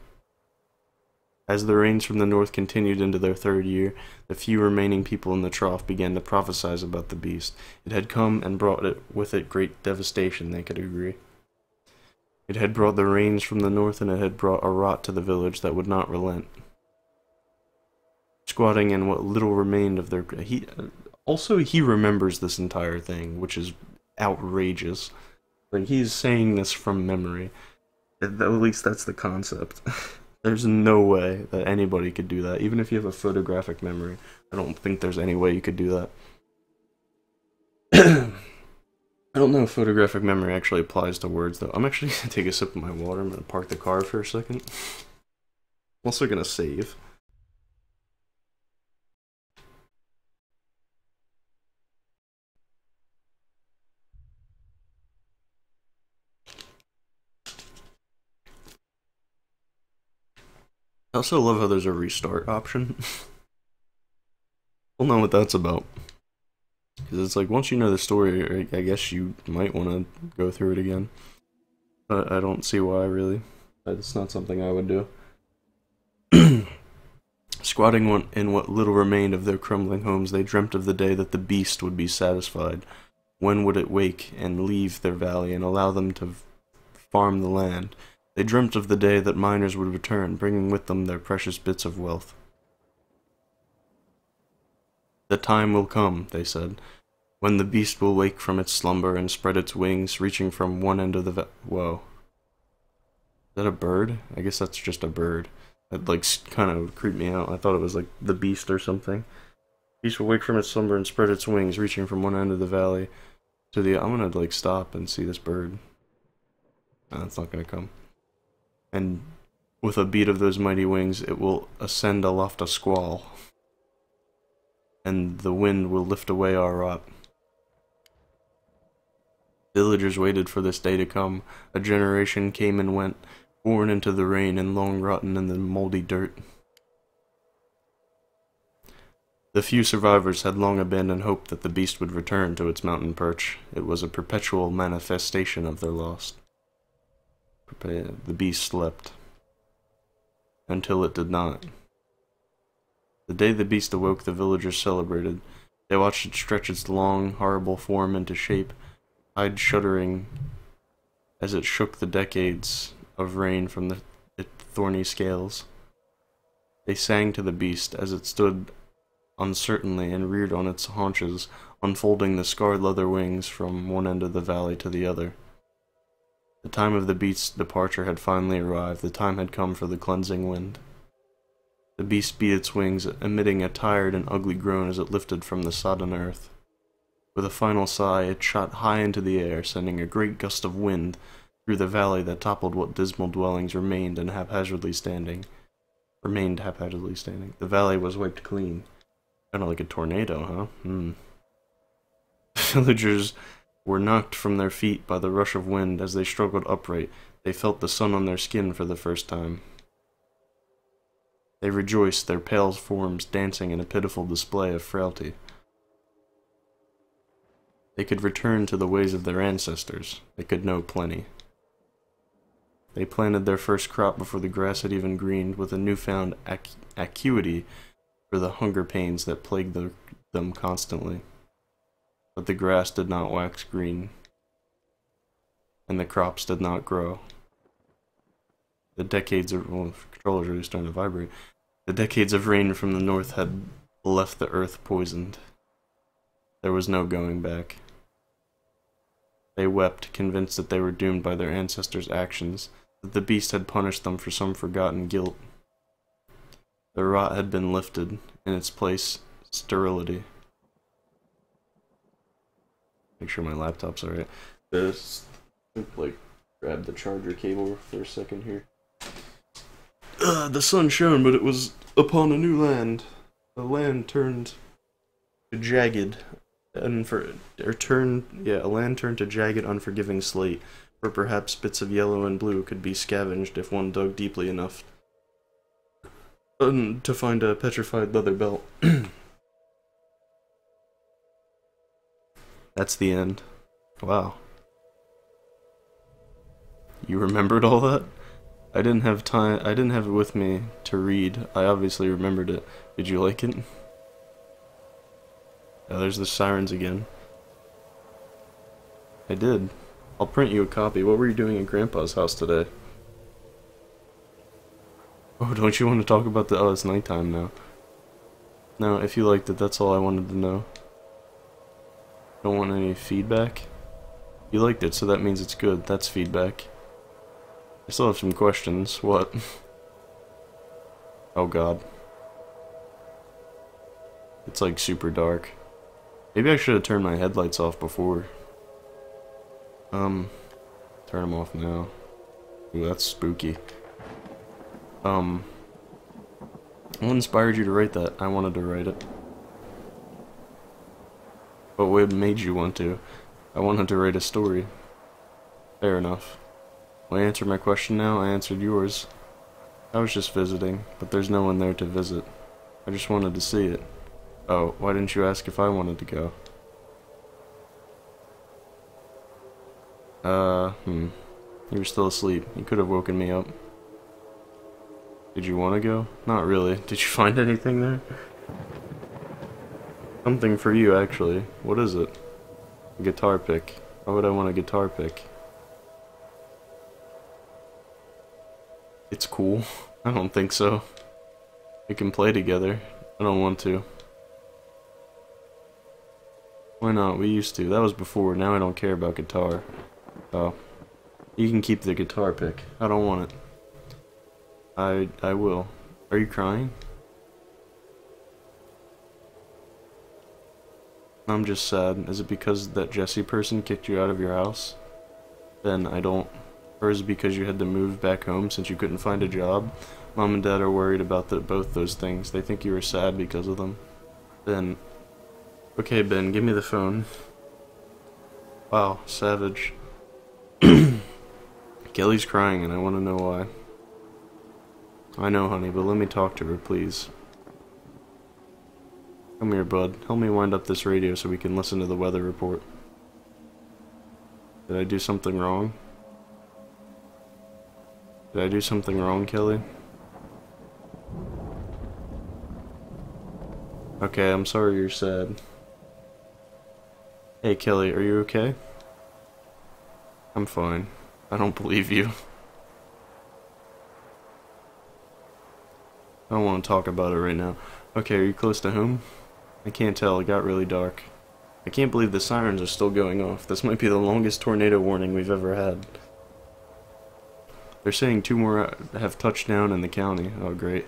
As the rains from the north continued into their third year, the few remaining people in the Trough began to prophesy about the beast. It had come and brought with it great devastation, they could agree. It had brought the rains from the north, and it had brought a rot to the village that would not relent. Squatting in what little remained of their... He remembers this entire thing, which is outrageous. Like, he's saying this from memory. At least that's the concept. There's no way that anybody could do that. Even if you have a photographic memory, I don't think there's any way you could do that. I don't know if photographic memory actually applies to words, though. I'm actually going to take a sip of my water. I'm going to park the car for a second. I'm also going to save. I also love how there's a restart option. We'll know what that's about. Because it's like, once you know the story, I guess you might want to go through it again. But I don't see why, really. It's not something I would do. Squatting in what little remained of their crumbling homes, they dreamt of the day that the beast would be satisfied. When would it wake and leave their valley and allow them to farm the land? They dreamt of the day that miners would return, bringing with them their precious bits of wealth. The time will come, they said, when the beast will wake from its slumber and spread its wings, reaching from one end of the Whoa. Is that a bird? I guess that's just a bird. That, like, kind of creeped me out. I thought it was, like, the beast or something. Beast will wake from its slumber and spread its wings, reaching from one end of the valley to the... I'm gonna, like, stop and see this bird. No, it's not gonna come. And with a beat of those mighty wings, it will ascend aloft a squall. And the wind will lift away our rot. Villagers waited for this day to come. A generation came and went, born into the rain and long rotten in the moldy dirt. The few survivors had long abandoned hope that the beast would return to its mountain perch. It was a perpetual manifestation of their loss. The beast slept. Until it did not. The day the beast awoke, the villagers celebrated. They watched it stretch its long, horrible form into shape, hide shuddering as it shook the decades of rain from its thorny scales. They sang to the beast as it stood uncertainly and reared on its haunches, unfolding the scarred leather wings from one end of the valley to the other. The time of the beast's departure had finally arrived. The time had come for the cleansing wind. The beast beat its wings, emitting a tired and ugly groan as it lifted from the sodden earth. With a final sigh, it shot high into the air, sending a great gust of wind through the valley that toppled what dismal dwellings remained haphazardly standing. The valley was wiped clean. Kinda like a tornado, huh? Villagers were knocked from their feet by the rush of wind. As they struggled upright, they felt the sun on their skin for the first time. They rejoiced, their pale forms dancing in a pitiful display of frailty. They could return to the ways of their ancestors. They could know plenty. They planted their first crop before the grass had even greened, with a newfound acuity for the hunger pains that plagued them constantly. But the grass did not wax green, and the crops did not grow. The decades of... well, the controller's really starting to vibrate. The decades of rain from the north had left the earth poisoned. There was no going back. They wept, convinced that they were doomed by their ancestors' actions, that the beast had punished them for some forgotten guilt. The rot had been lifted, in its place, sterility. Make sure my laptop's alright. Just, like, grab the charger cable for a second here. The sun shone, but it was upon a new land. The land turned to jagged, a land turned to jagged, unforgiving slate, where perhaps bits of yellow and blue could be scavenged if one dug deeply enough to find a petrified leather belt. That's the end. Wow. You remembered all that? I didn't have it with me to read. I obviously remembered it. Did you like it? Oh, there's the sirens again. I did. I'll print you a copy. What were you doing at Grandpa's house today? Oh, don't you want to talk about the... Oh, it's nighttime now. No, if you liked it, that's all I wanted to know. Don't want any feedback? You liked it, so that means it's good. That's feedback. I still have some questions. What? Oh god. It's like super dark. Maybe I should have turned my headlights off before. Turn them off now. Ooh, that's spooky. What inspired you to write that? I wanted to write it. But what made you want to? I wanted to write a story. Fair enough. Well, I answered my question now, I answered yours. I was just visiting, but there's no one there to visit. I just wanted to see it. Oh, why didn't you ask if I wanted to go? You were still asleep. You could have woken me up. Did you want to go? Not really. Did you find anything there? Something for you, actually. What is it? A guitar pick. Why would I want a guitar pick? It's cool. I don't think so. We can play together. I don't want to. Why not? We used to. That was before. Now I don't care about guitar. Oh. You can keep the guitar pick. I don't want it. I will. Are you crying? I'm just sad. Is it because that Jesse person kicked you out of your house? Then I don't. Or is it because you had to move back home since you couldn't find a job? Mom and Dad are worried about both those things. They think you were sad because of them. Ben. Okay, Ben, give me the phone. Wow, savage. Kelly's crying and I want to know why. I know, honey, but let me talk to her, please. Come here, bud. Help me wind up this radio so we can listen to the weather report. Did I do something wrong? Did I do something wrong, Kelly? Okay, I'm sorry you're sad. Hey, Kelly, are you okay? I'm fine. I don't believe you. I don't want to talk about it right now. Okay, are you close to home? I can't tell, it got really dark. I can't believe the sirens are still going off. This might be the longest tornado warning we've ever had. They're saying 2 more have touched down in the county. Oh, great.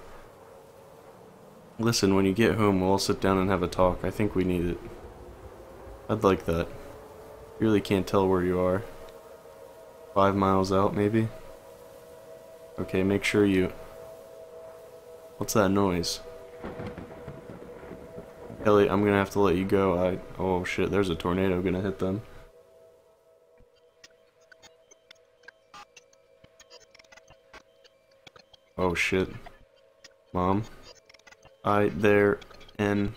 Listen, when you get home, we'll all sit down and have a talk. I think we need it. I'd like that. You really can't tell where you are. 5 miles out, maybe? Okay, make sure you... What's that noise? Kelly, I'm gonna have to let you go. Oh shit, there's a tornado gonna hit them. Oh shit. Mom? There, and...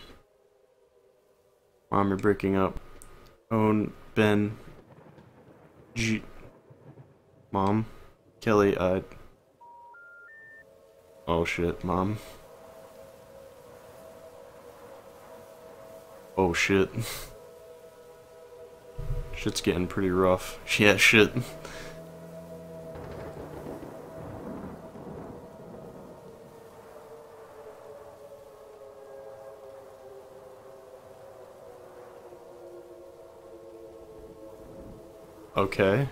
Mom, you're breaking up. Owen, Ben... Mom? Kelly, Oh shit, Mom. Oh shit. Shit's getting pretty rough. Yeah, shit. Okay.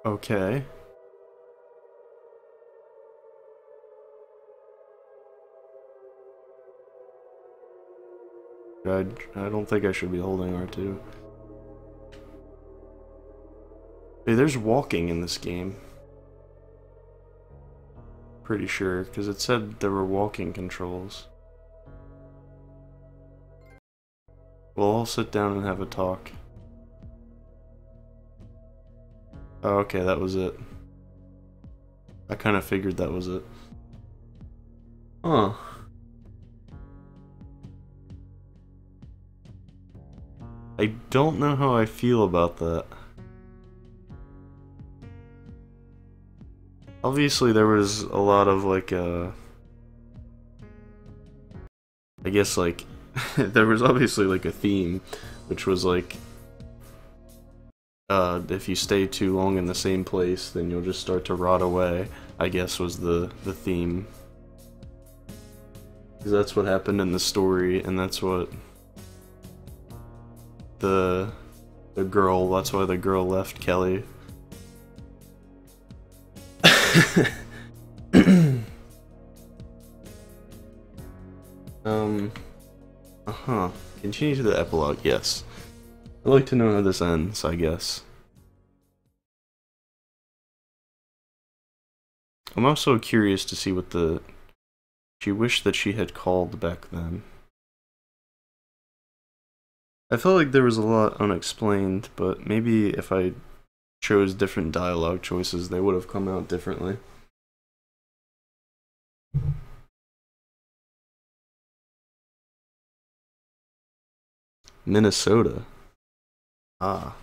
Okay. I don't think I should be holding R2. Hey, there's walking in this game. Pretty sure, because it said there were walking controls. We'll all sit down and have a talk. Oh, okay, that was it. I kind of figured that was it. Huh. I don't know how I feel about that. Obviously, there was a lot of, like, I guess, like, there was obviously, like, a theme, which was, like, if you stay too long in the same place, then you'll just start to rot away, I guess was the theme. Because that's what happened in the story, and that's what the girl, that's why the girl left Kelly. Continue to the epilogue, yes. I'd like to know how this ends, I guess. I'm also curious to see what she wished that she had called back then. I felt like there was a lot unexplained, but maybe if I chose different dialogue choices, they would have come out differently. Minnesota. Ah.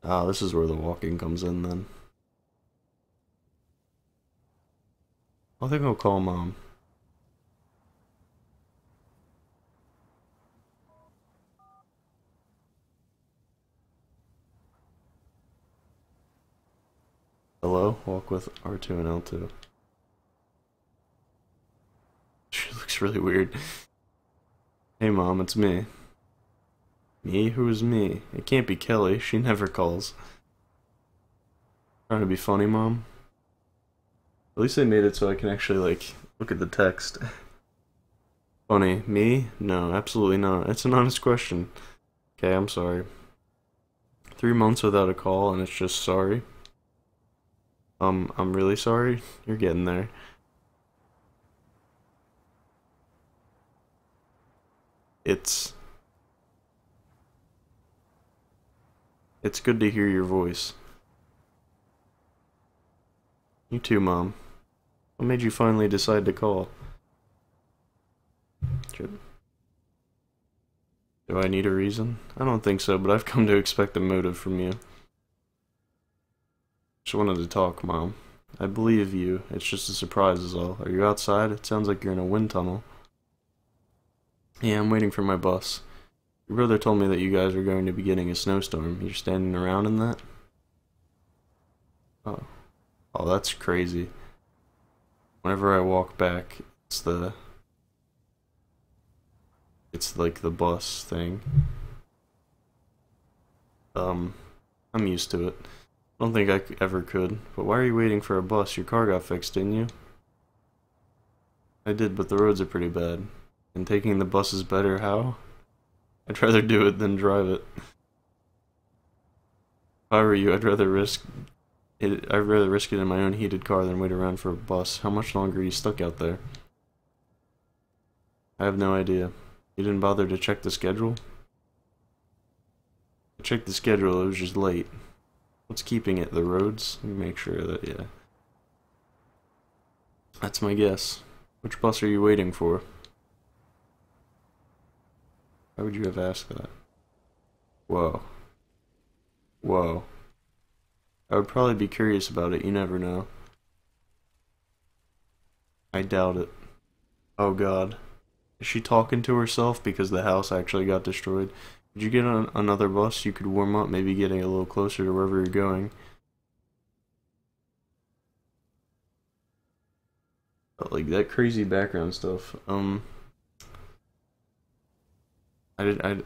Ah, this is where the walking comes in then. I think I'll call Mom. Hello? Walk with R2 and L2. She looks really weird. Hey Mom, it's me. Me? Who is me? It can't be Kelly. She never calls. Trying to be funny, Mom? At least they made it so I can actually, like, look at the text. Funny. Me? No, absolutely not. It's an honest question. Okay, I'm sorry. 3 months without a call and it's just sorry. I'm really sorry. You're getting there. It's good to hear your voice. You too, Mom. What made you finally decide to call? Do I need a reason? I don't think so, but I've come to expect a motive from you. Just wanted to talk, Mom. I believe you. It's just a surprise is all. Are you outside? It sounds like you're in a wind tunnel. Yeah, I'm waiting for my bus. Your brother told me that you guys are going to be getting a snowstorm. You're standing around in that? Oh. Oh, that's crazy. Whenever I walk back, it's like the bus thing. I'm used to it. I don't think I ever could. But why are you waiting for a bus? Your car got fixed, didn't you? I did, but the roads are pretty bad. And taking the bus is better, how? I'd rather do it than drive it. If I were you, I'd rather risk it in my own heated car than wait around for a bus. How much longer are you stuck out there? I have no idea. You didn't bother to check the schedule? I checked the schedule, it was just late. What's keeping it? The roads? Let me make sure that, yeah. That's my guess. Which bus are you waiting for? Why would you have asked that? Whoa. Whoa. I would probably be curious about it, you never know. I doubt it. Oh god. Is she talking to herself because the house actually got destroyed? Did you get on another bus? You could warm up, maybe getting a little closer to wherever you're going. But like that crazy background stuff. I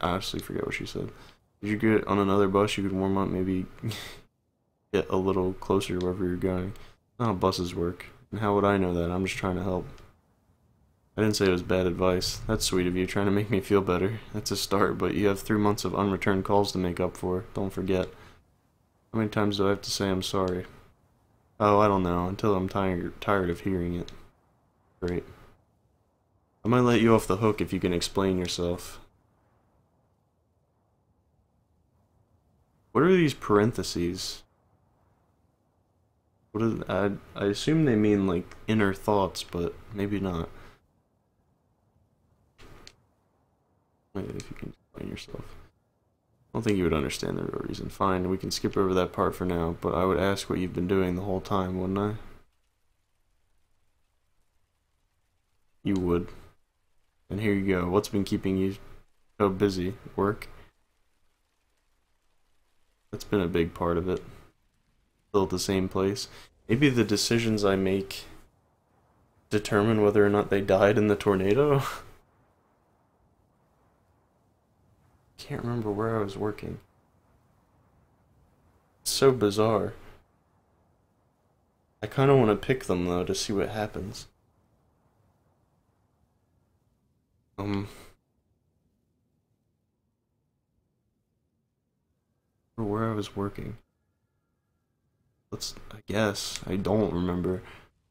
honestly forget what she said. Did you get on another bus? You could warm up, maybe get a little closer to wherever you're going. Not how buses work. And how would I know that? I'm just trying to help. I didn't say it was bad advice. That's sweet of you, trying to make me feel better. That's a start, but you have 3 months of unreturned calls to make up for. Don't forget. How many times do I have to say I'm sorry? Oh, I don't know, until I'm tired of hearing it. Great. I might let you off the hook if you can explain yourself. What are these parentheses? What is, I assume they mean like inner thoughts, but maybe not. Wait, if you can explain yourself. I don't think you would understand the real reason. Fine, we can skip over that part for now, but I would ask what you've been doing the whole time, wouldn't I? You would. And here you go. What's been keeping you so busy? Work? That's been a big part of it. Still at the same place. Maybe the decisions I make determine whether or not they died in the tornado? Can't remember where I was working. It's so bizarre. I kind of want to pick them though to see what happens. Where I was working. I guess. I don't remember.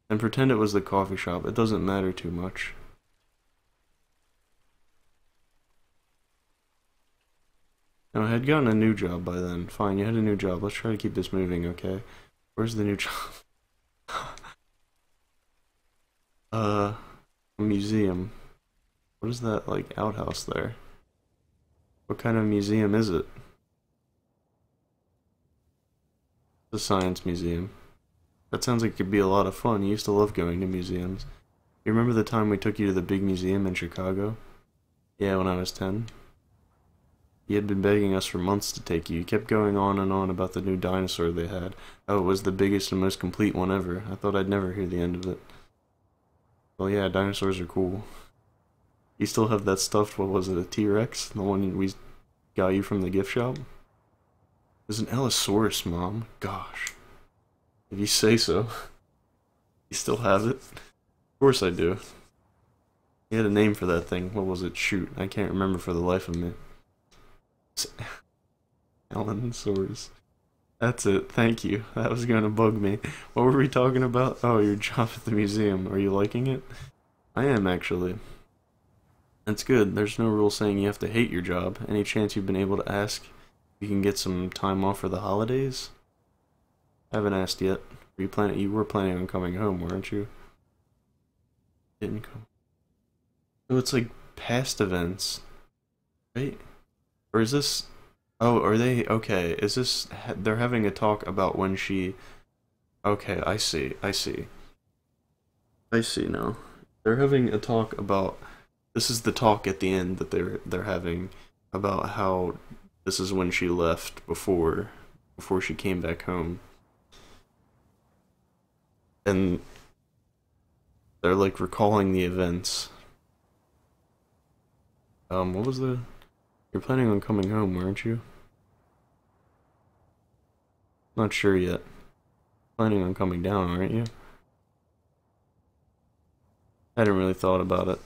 And pretend it was the coffee shop. It doesn't matter too much. No, I had gotten a new job by then. Fine, you had a new job. Let's try to keep this moving, okay? Where's the new job? A museum. What is that, like, outhouse there? What kind of museum is it? The science museum. That sounds like it could be a lot of fun. You used to love going to museums. You remember the time we took you to the big museum in Chicago? Yeah, when I was 10. He had been begging us for months to take you. He kept going on and on about the new dinosaur they had. Oh, it was the biggest and most complete one ever. I thought I'd never hear the end of it. Well, yeah, dinosaurs are cool. You still have that stuffed, what was it, a T-Rex? The one we got you from the gift shop? There's an Allosaurus, Mom. Gosh. If you say so. You still have it? Of course I do. He had a name for that thing. What was it? Shoot, I can't remember for the life of me. Allosaurus. That's it, thank you. That was gonna bug me. What were we talking about? Oh, your job at the museum. Are you liking it? I am, actually. That's good. There's no rule saying you have to hate your job. Any chance you've been able to ask if you can get some time off for the holidays? I haven't asked yet. You were planning on coming home, weren't you? Didn't come. Oh, it's like past events, right? Or is this... Oh, are they... Okay, is this... They're having a talk about when she... Okay, I see, I see. I see now. They're having a talk about... This is the talk at the end that they're having about how this is when she left before she came back home. And they're like recalling the events. What was the... You're planning on coming home, weren't you? Not sure yet. Planning on coming down, aren't you? I hadn't really thought about it.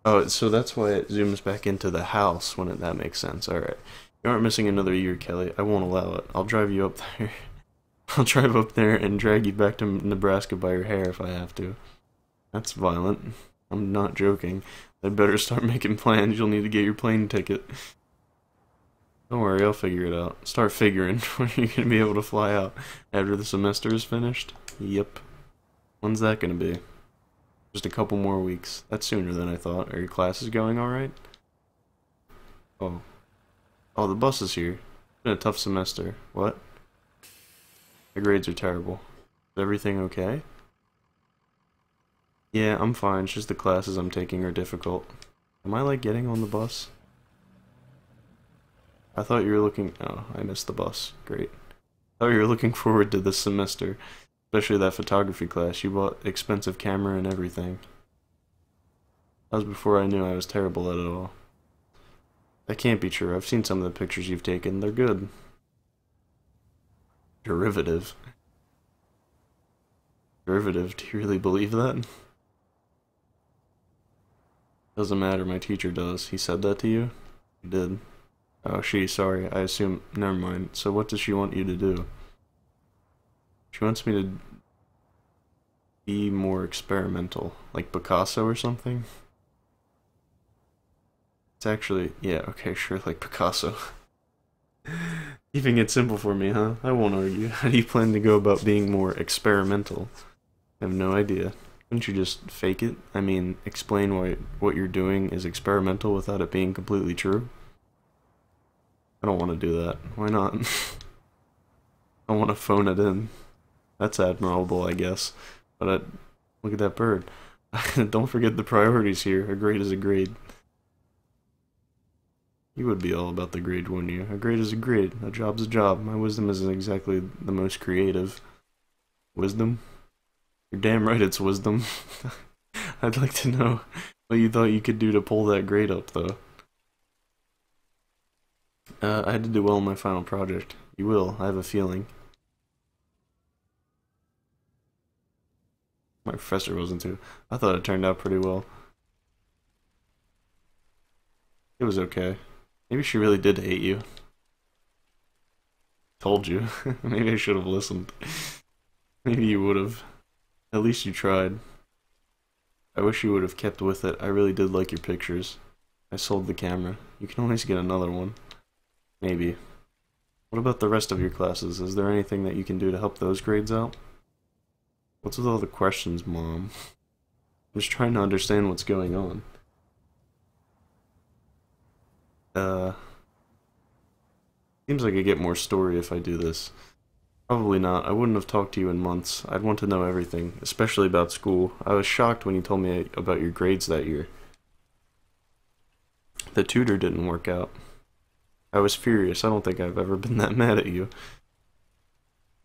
Oh, so that's why it zooms back into the house when that makes sense. Alright. You aren't missing another year, Kelly. I won't allow it. I'll drive you up there. I'll drive up there and drag you back to Nebraska by your hair if I have to. That's violent. I'm not joking. I'd better start making plans. You'll need to get your plane ticket. Don't worry, I'll figure it out. Start figuring when you're gonna be able to fly out after the semester is finished. Yep. When's that gonna be? Just a couple more weeks. That's sooner than I thought. Are your classes going alright? Oh. Oh, the bus is here. It's been a tough semester. What? The grades are terrible. Is everything okay? Yeah, I'm fine. It's just the classes I'm taking are difficult. Am I like getting on the bus? I thought you were looking... Oh, I missed the bus. Great. I thought you were looking forward to this semester. Especially that photography class. You bought expensive camera and everything. That was before I knew I was terrible at it all. That can't be true. I've seen some of the pictures you've taken. They're good. Derivative. Derivative? Do you really believe that? Doesn't matter, my teacher does. He said that to you? He did. Oh, sorry, I assume... Never mind. So what does she want you to do? She wants me to be more experimental. Like Picasso or something? It's actually... Yeah, okay, sure, like Picasso. Keeping it simple for me, huh? I won't argue. How do you plan to go about being more experimental? I have no idea. Couldn't you just fake it? I mean, explain why what you're doing is experimental without it being completely true? I don't want to do that. Why not? I want to phone it in. That's admirable, I guess. But look at that bird. Don't forget the priorities here. A grade is a grade. You would be all about the grade, wouldn't you? A grade is a grade. A job's a job. My wisdom isn't exactly the most creative. Wisdom? You're damn right it's wisdom. I'd like to know what you thought you could do to pull that grade up, though. I had to do well in my final project. You will, I have a feeling. My professor wasn't too. I thought it turned out pretty well. It was okay. Maybe she really did hate you. Told you. Maybe I should have listened. Maybe you would have. At least you tried. I wish you would have kept with it. I really did like your pictures. I sold the camera. You can always get another one. Maybe. What about the rest of your classes? Is there anything that you can do to help those grades out? What's with all the questions, Mom? I'm just trying to understand what's going on. Seems like I get more story if I do this. Probably not. I wouldn't have talked to you in months. I'd want to know everything, especially about school. I was shocked when you told me about your grades that year. The tutor didn't work out. I was furious. I don't think I've ever been that mad at you.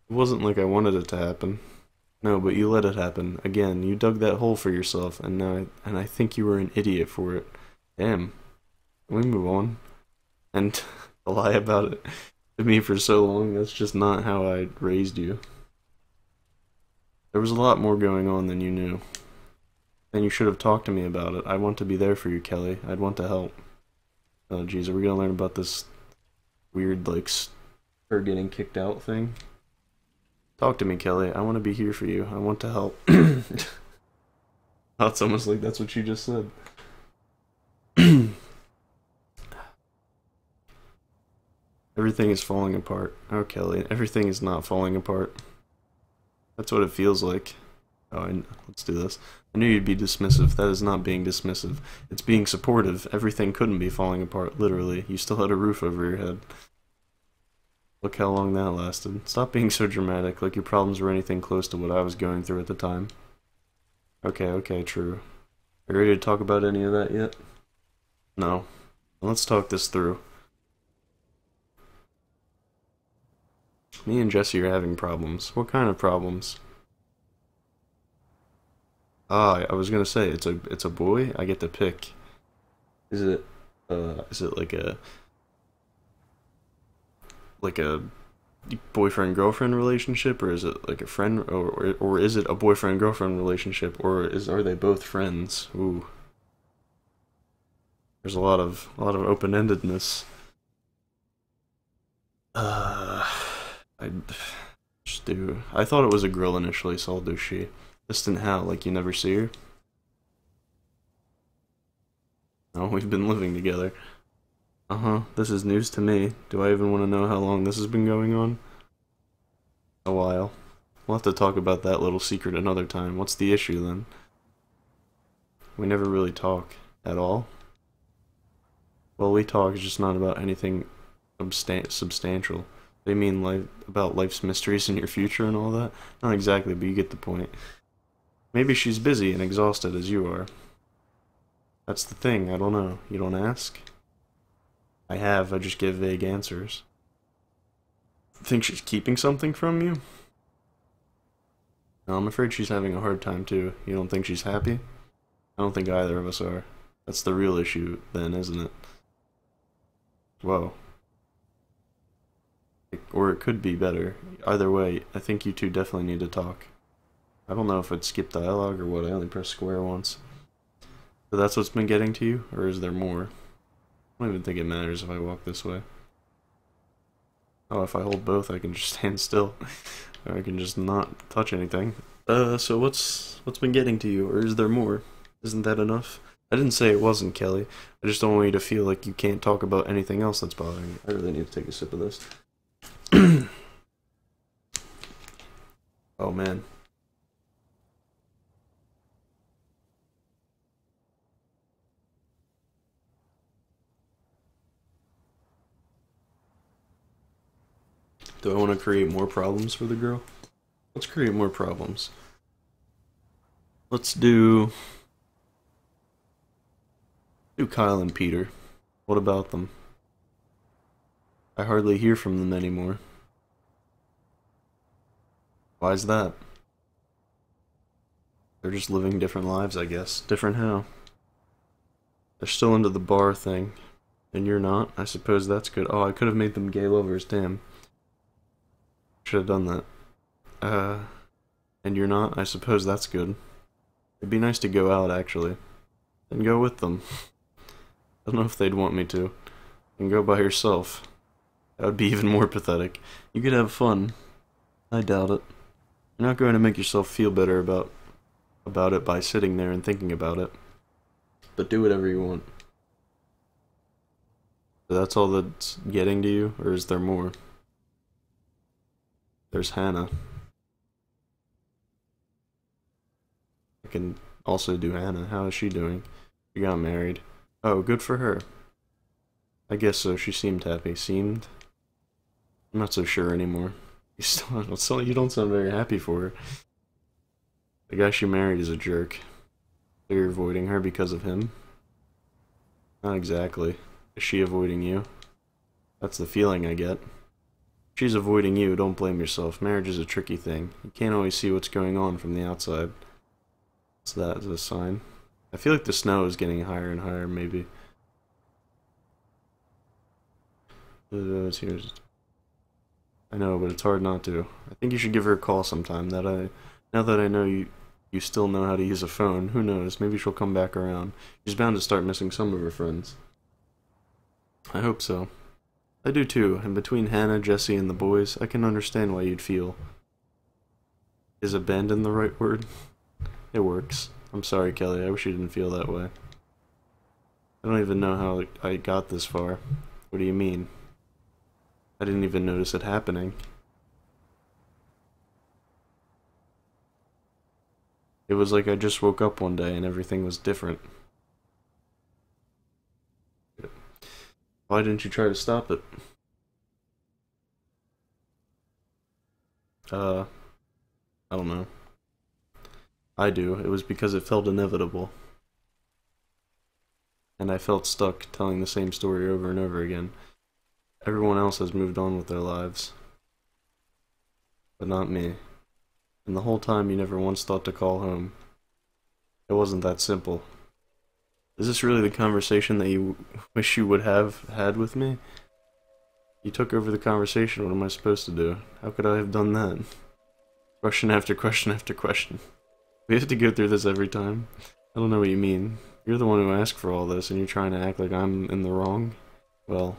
It wasn't like I wanted it to happen. No, but you let it happen. Again, you dug that hole for yourself, and I think you were an idiot for it. Damn. Can we move on? And to lie about it to me for so long, that's just not how I raised you. There was a lot more going on than you knew. And you should have talked to me about it. I want to be there for you, Kelly. I'd want to help. Oh, jeez, are we gonna learn about this weird, like, her getting kicked out thing? Talk to me, Kelly. I want to be here for you. I want to help. Oh, it's almost like that's what you just said. Everything is falling apart. Oh, Kelly, everything is not falling apart. That's what it feels like. Oh, let's do this. I knew you'd be dismissive. That is not being dismissive. It's being supportive. Everything couldn't be falling apart, literally. You still had a roof over your head. Look how long that lasted. Stop being so dramatic, like your problems were anything close to what I was going through at the time. Okay, true. Are you ready to talk about any of that yet? No. Let's talk this through. Me and Jesse are having problems. What kind of problems? Ah, I was gonna say it's a boy. I get to pick. Is it like a boyfriend girlfriend relationship, or is it like a friend, or is it a boyfriend girlfriend relationship, or are they both friends? Ooh, there's a lot of open-endedness. I just do. I thought it was a girl initially, so I'll do she. Distant how? Like you never see her? No, we've been living together. Uh-huh, this is news to me. Do I even want to know how long this has been going on? A while. We'll have to talk about that little secret another time. What's the issue, then? We never really talk. At all? Well, we talk, it's just not about anything substantial. They mean about life's mysteries and your future and all that? Not exactly, but you get the point. Maybe she's busy and exhausted as you are. That's the thing, I don't know. You don't ask? I just give vague answers. Think she's keeping something from you? No, I'm afraid she's having a hard time too. You don't think she's happy? I don't think either of us are. That's the real issue then, isn't it? Whoa. Or it could be better. Either way, I think you two definitely need to talk. I don't know if I'd skip dialogue or what, I only pressed square once. So that's what's been getting to you, or is there more? I don't even think it matters if I walk this way. Oh, if I hold both, I can just stand still. Or I can just not touch anything. So what's been getting to you, or is there more? Isn't that enough? I didn't say it wasn't, Kelly. I just don't want you to feel like you can't talk about anything else that's bothering you. I really need to take a sip of this. Oh man. Do I want to create more problems for the girl? Let's create more problems. Let's do Kyle and Peter. What about them? I hardly hear from them anymore. Why is that? They're just living different lives, I guess. Different how? They're still into the bar thing. And you're not? I suppose that's good. Oh, I could have made them gay lovers, damn. Should have done that. And you're not? I suppose that's good. It'd be nice to go out, actually. And go with them. I don't know if they'd want me to. And go by yourself. That would be even more pathetic. You could have fun. I doubt it. You're not going to make yourself feel better about it by sitting there and thinking about it. But do whatever you want. So that's all that's getting to you, or is there more? There's Hannah. I can also do Hannah. How is she doing? She got married. Oh, good for her. I guess so. She seemed happy. Seemed? I'm not so sure anymore. You don't sound very happy for her. The guy she married is a jerk. So you're avoiding her because of him? Not exactly. Is she avoiding you? That's the feeling I get. If she's avoiding you, don't blame yourself. Marriage is a tricky thing. You can't always see what's going on from the outside. What's that? Is a sign? I feel like the snow is getting higher and higher, maybe. I know, but it's hard not to. I think you should give her a call sometime. Now that I know you still know how to use a phone, who knows, maybe she'll come back around. She's bound to start missing some of her friends. I hope so. I do too, and between Hannah, Jesse, and the boys, I can understand why you'd feel. Is abandon the right word? It works. I'm sorry, Kelly, I wish you didn't feel that way. I don't even know how I got this far. What do you mean? I didn't even notice it happening. It was like I just woke up one day and everything was different. Why didn't you try to stop it? I don't know. I do. It was because it felt inevitable. And I felt stuck telling the same story over and over again. Everyone else has moved on with their lives. But not me. And the whole time you never once thought to call home. It wasn't that simple. Is this really the conversation that you wish you would have had with me? You took over the conversation, what am I supposed to do? How could I have done that? Question after question after question. We have to go through this every time? I don't know what you mean. You're the one who asked for all this, and you're trying to act like I'm in the wrong? Well,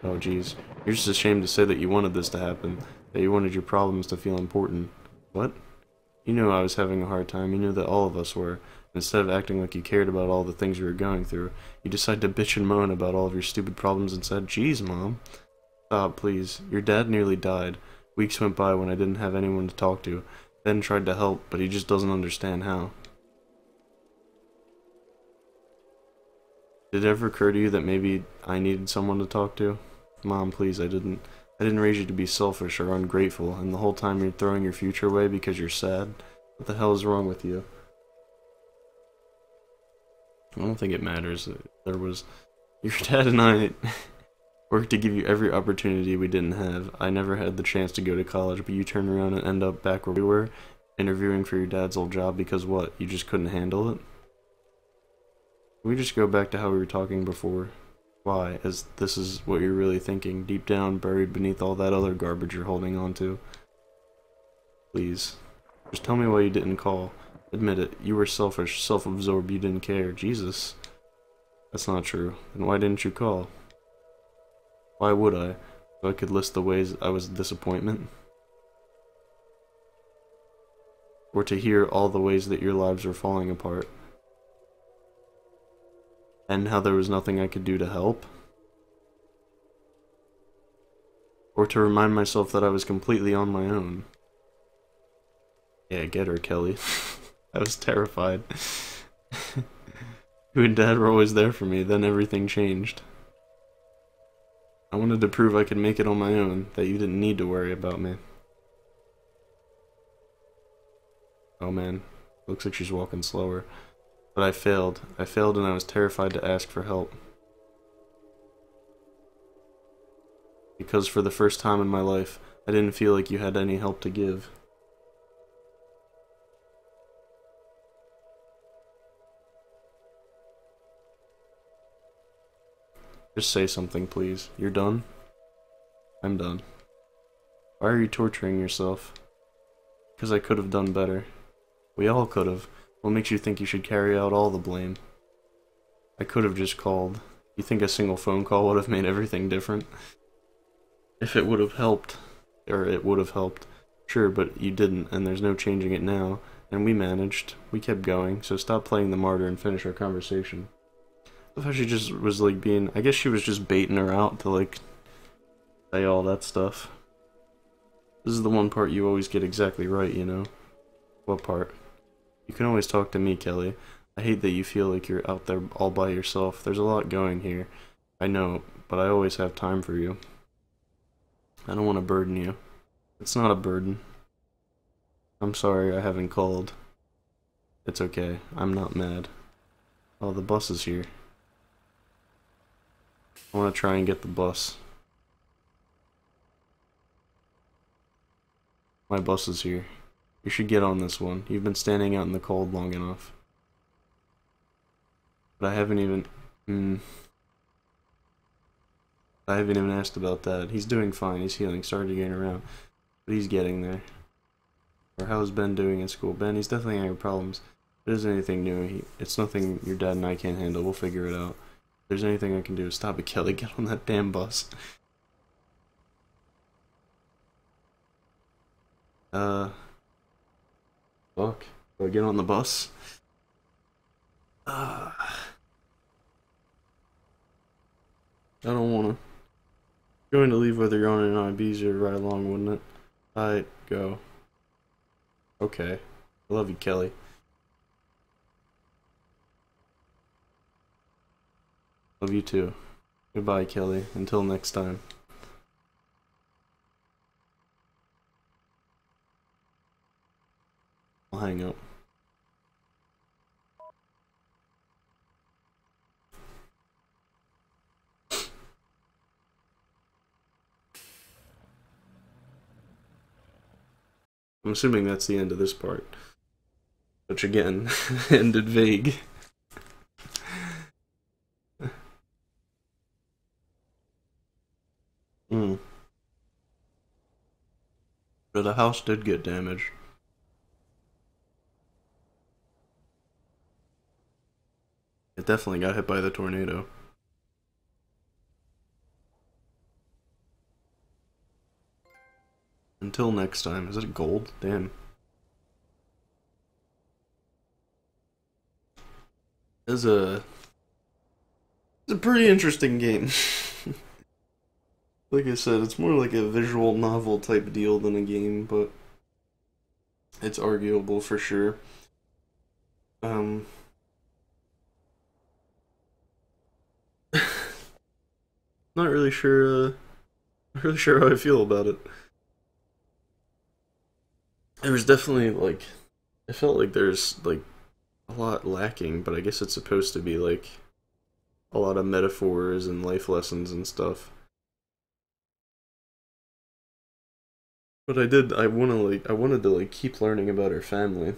oh geez. You're just ashamed to say that you wanted this to happen, that you wanted your problems to feel important. What? You knew I was having a hard time, you knew that all of us were. Instead of acting like you cared about all the things you were going through, you decided to bitch and moan about all of your stupid problems and said, "Geez, Mom. Stop, please. Your dad nearly died. Weeks went by when I didn't have anyone to talk to. Ben tried to help, but he just doesn't understand how." Did it ever occur to you that maybe I needed someone to talk to? Mom, please, I didn't raise you to be selfish or ungrateful, and the whole time you're throwing your future away because you're sad? What the hell is wrong with you? I don't think it matters. There was... Your dad and I worked to give you every opportunity we didn't have. I never had the chance to go to college, but you turned around and end up back where we were, interviewing for your dad's old job because what? You just couldn't handle it? Can we just go back to how we were talking before? Why? As this is what you're really thinking, deep down, buried beneath all that other garbage you're holding on to. Please. Just tell me why you didn't call. Admit it. You were selfish, self-absorbed, you didn't care. Jesus. That's not true. Then why didn't you call? Why would I? So I could list the ways I was a disappointment? Or to hear all the ways that your lives were falling apart? And how there was nothing I could do to help? Or to remind myself that I was completely on my own. Yeah, get her, Kelly. I was terrified. You and Dad were always there for me, then everything changed. I wanted to prove I could make it on my own, that you didn't need to worry about me. Oh man, looks like she's walking slower. But I failed. I failed and I was terrified to ask for help. Because for the first time in my life, I didn't feel like you had any help to give. Just say something, please. You're done? I'm done. Why are you torturing yourself? Because I could have done better. We all could have. What makes you think you should carry out all the blame? I could have just called. You think a single phone call would have made everything different? If it would have helped, or it would have helped. Sure, but you didn't, and there's no changing it now. And we managed. We kept going, so stop playing the martyr and finish our conversation. I thought she just was like being, I guess she was just baiting her out to like say all that stuff. This is the one part you always get exactly right, you know? What part? You can always talk to me, Kelly. I hate that you feel like you're out there all by yourself. There's a lot going here. I know, but I always have time for you. I don't want to burden you. It's not a burden. I'm sorry I haven't called. It's okay. I'm not mad. Oh, the bus is here. I want to try and get the bus. My bus is here. You should get on this one. You've been standing out in the cold long enough. But I haven't even... I haven't even asked about that. He's doing fine. He's healing. Started getting around. But he's getting there. Or how's Ben doing at school? Ben, he's definitely having problems. If there's anything new, it's nothing your dad and I can't handle. We'll figure it out. If there's anything I can do, stop it, Kelly. Get on that damn bus. Fuck. Do I get on the bus? I don't wanna. Going to leave whether you're on it or not. It'd be easier to ride along, wouldn't it? Alright, go. Okay. I love you, Kelly. Love you too. Goodbye, Kelly. Until next time. I'll hang up. I'm assuming that's the end of this part. Which again, ended vague. But the house did get damaged. It definitely got hit by the tornado. Until next time. Is it gold? Damn. It's a pretty interesting game. Like I said, it's more like a visual novel type deal than a game, but it's arguable for sure. Not really sure, not really sure how I feel about it. There was definitely, like, I felt like there's, like, a lot lacking, but I guess it's supposed to be, like, a lot of metaphors and life lessons and stuff. But I wanted to, like, keep learning about her family.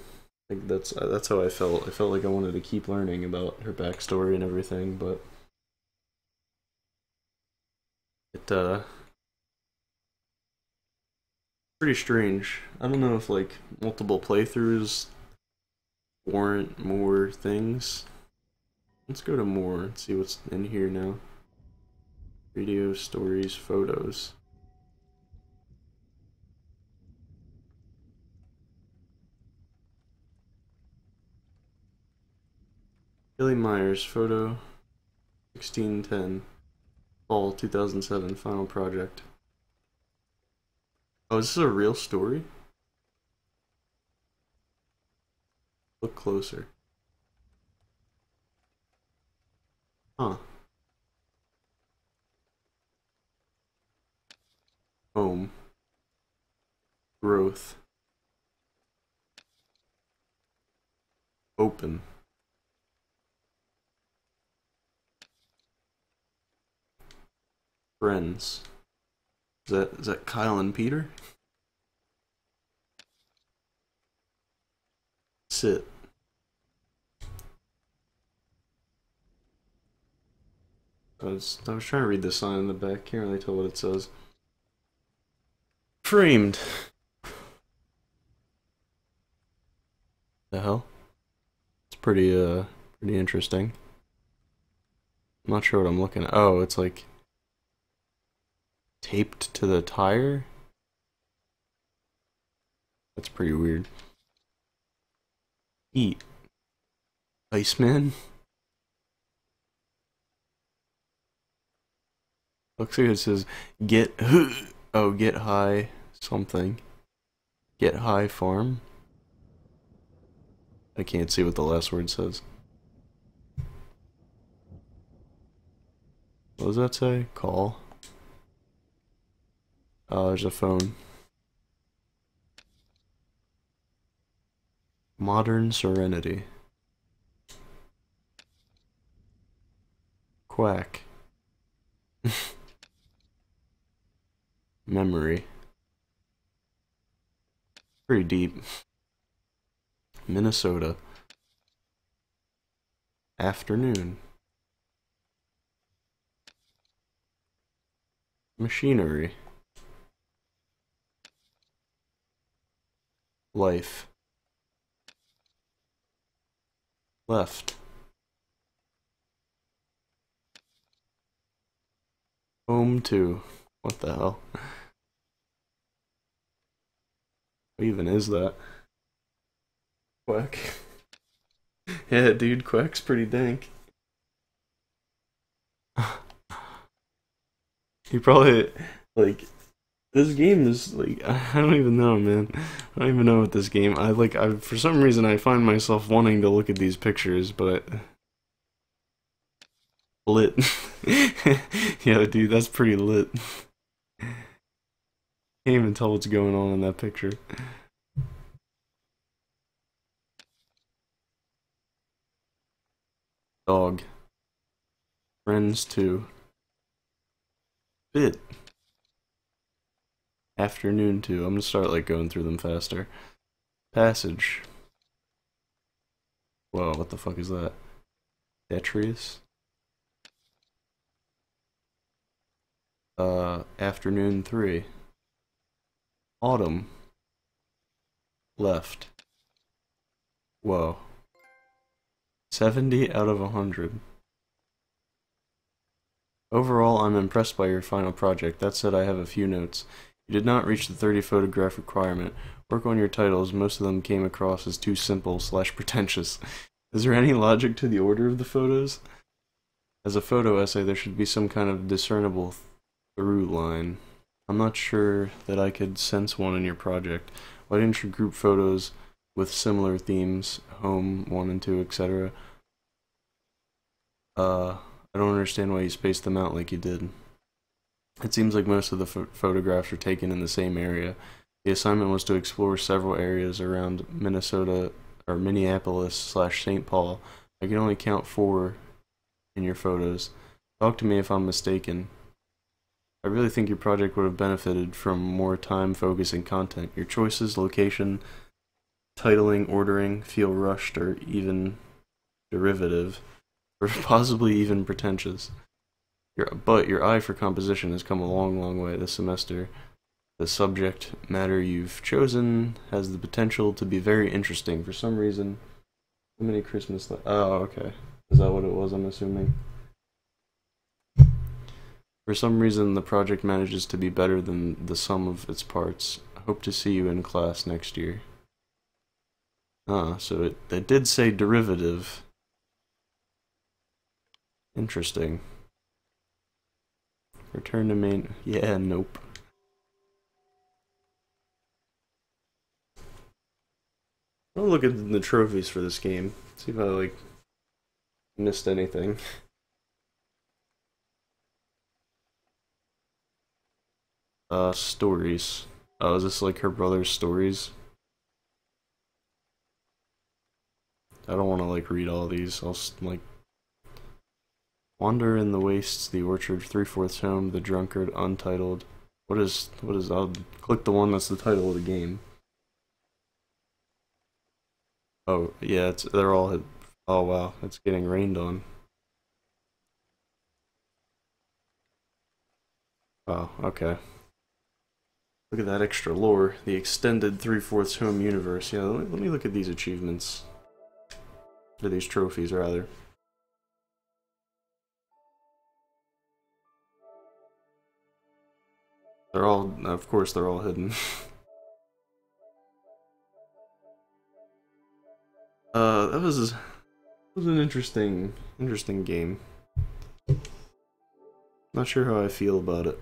Like, that's how I felt. I felt like I wanted to keep learning about her backstory and everything, but it, pretty strange. I don't know if, like, multiple playthroughs warrant more things. Let's go to more and see what's in here now. Video, stories, photos. Billy Myers, photo 1610, fall 2007, final project. Oh, is this a real story? Look closer. Huh. Home. Growth. Open. Friends. Is that Kyle and Peter? Sit. I was trying to read the sign in the back. Can't really tell what it says. Framed. The hell? It's pretty interesting. I'm not sure what I'm looking at. Oh, it's like taped to the tire? That's pretty weird. Eat. Iceman? Looks like it says get oh, get high something. Get high farm. I can't see what the last word says. What does that say? Call. Oh, there's a phone. Modern Serenity. Quack. Memory. Pretty deep. Minnesota. Afternoon. Machinery. Life. Left. Home to. What the hell? What even is that? Quack. Yeah, dude, Quack's pretty dank. He probably, like, this game is, like, I don't even know, man. I don't even know what this game, for some reason I find myself wanting to look at these pictures, but... Lit. Yo, dude, that's pretty lit. Can't even tell what's going on in that picture. Dog. Friends too. Bit. Afternoon too. I'm gonna start like going through them faster. Passage. Whoa, what the fuck is that? Detrius? Afternoon 3. Autumn. Left. Whoa. 70 out of 100. Overall, I'm impressed by your final project. That said, I have a few notes. You did not reach the 30 photograph requirement. Work on your titles. Most of them came across as too simple / pretentious. Is there any logic to the order of the photos? As a photo essay, there should be some kind of discernible through line. I'm not sure that I could sense one in your project. Why didn't you group photos with similar themes, home, 1 and 2, etc.? I don't understand why you spaced them out like you did. It seems like most of the photographs are taken in the same area. The assignment was to explore several areas around Minnesota, or Minneapolis / St. Paul. I can only count 4 in your photos. Talk to me if I'm mistaken. I really think your project would have benefited from more time focusing content. Your choices, location, titling, ordering feel rushed or even derivative, or possibly even pretentious. But your eye for composition has come a long, long way this semester. The subject matter you've chosen has the potential to be very interesting. For some reason, how many Christmas oh, okay. Is that what it was, I'm assuming? For some reason, the project manages to be better than the sum of its parts. I hope to see you in class next year. Ah, so it did say derivative. Interesting. Return to main. Yeah, nope. I'll look at the trophies for this game. See if I like missed anything. Stories. Oh, is this like her brother's stories? I don't want to like read all these. I'll like wander in the wastes, the orchard, three-fourths home, the drunkard, untitled. What is? I'll click the one that's the title of the game. Oh yeah, they're all. Oh wow, it's getting rained on. Oh okay. Look at that extra lore. The extended three-fourths home universe. Yeah, let me look at these achievements. Or these trophies, rather. They're all, of course, they're all hidden. That was an interesting game. Not sure how I feel about it.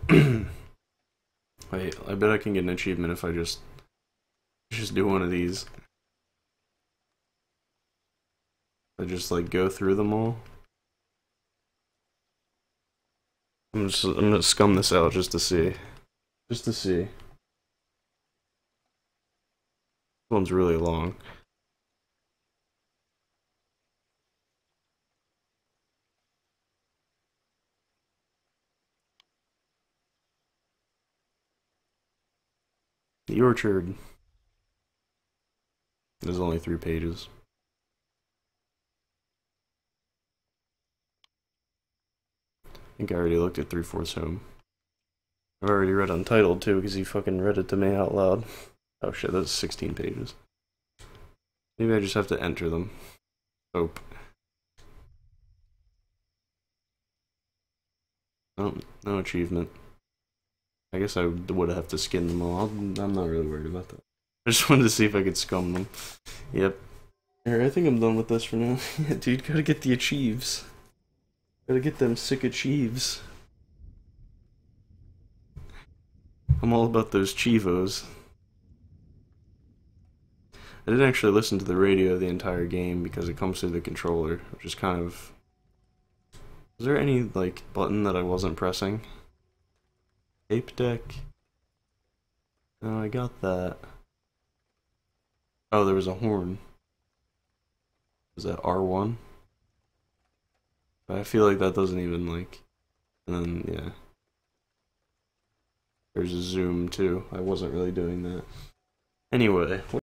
I bet I can get an achievement if I just do one of these. I just like go through them all. I'm gonna scum this out just to see. Just to see. This one's really long. The orchard. There's only 3 pages. I think I already looked at three-fourths home. I've already read Untitled too, because he fucking read it to me out loud. Oh shit, that's 16 pages. Maybe I just have to enter them. Hope. Oh, no achievement. I guess I would have to skin them all. I'm not really worried about that. I just wanted to see if I could scum them. Yep. Alright, I think I'm done with this for now. Yeah, dude, gotta get the achieves. Gotta get them sick achieves. I'm all about those chivos. I didn't actually listen to the radio the entire game because it comes through the controller, which is kind of... Was there any, like, button that I wasn't pressing? Tape deck? No, I got that. Oh, there was a horn. Was that R1? But I feel like that doesn't even, like... And then, yeah. There's a zoom, too. I wasn't really doing that. Anyway...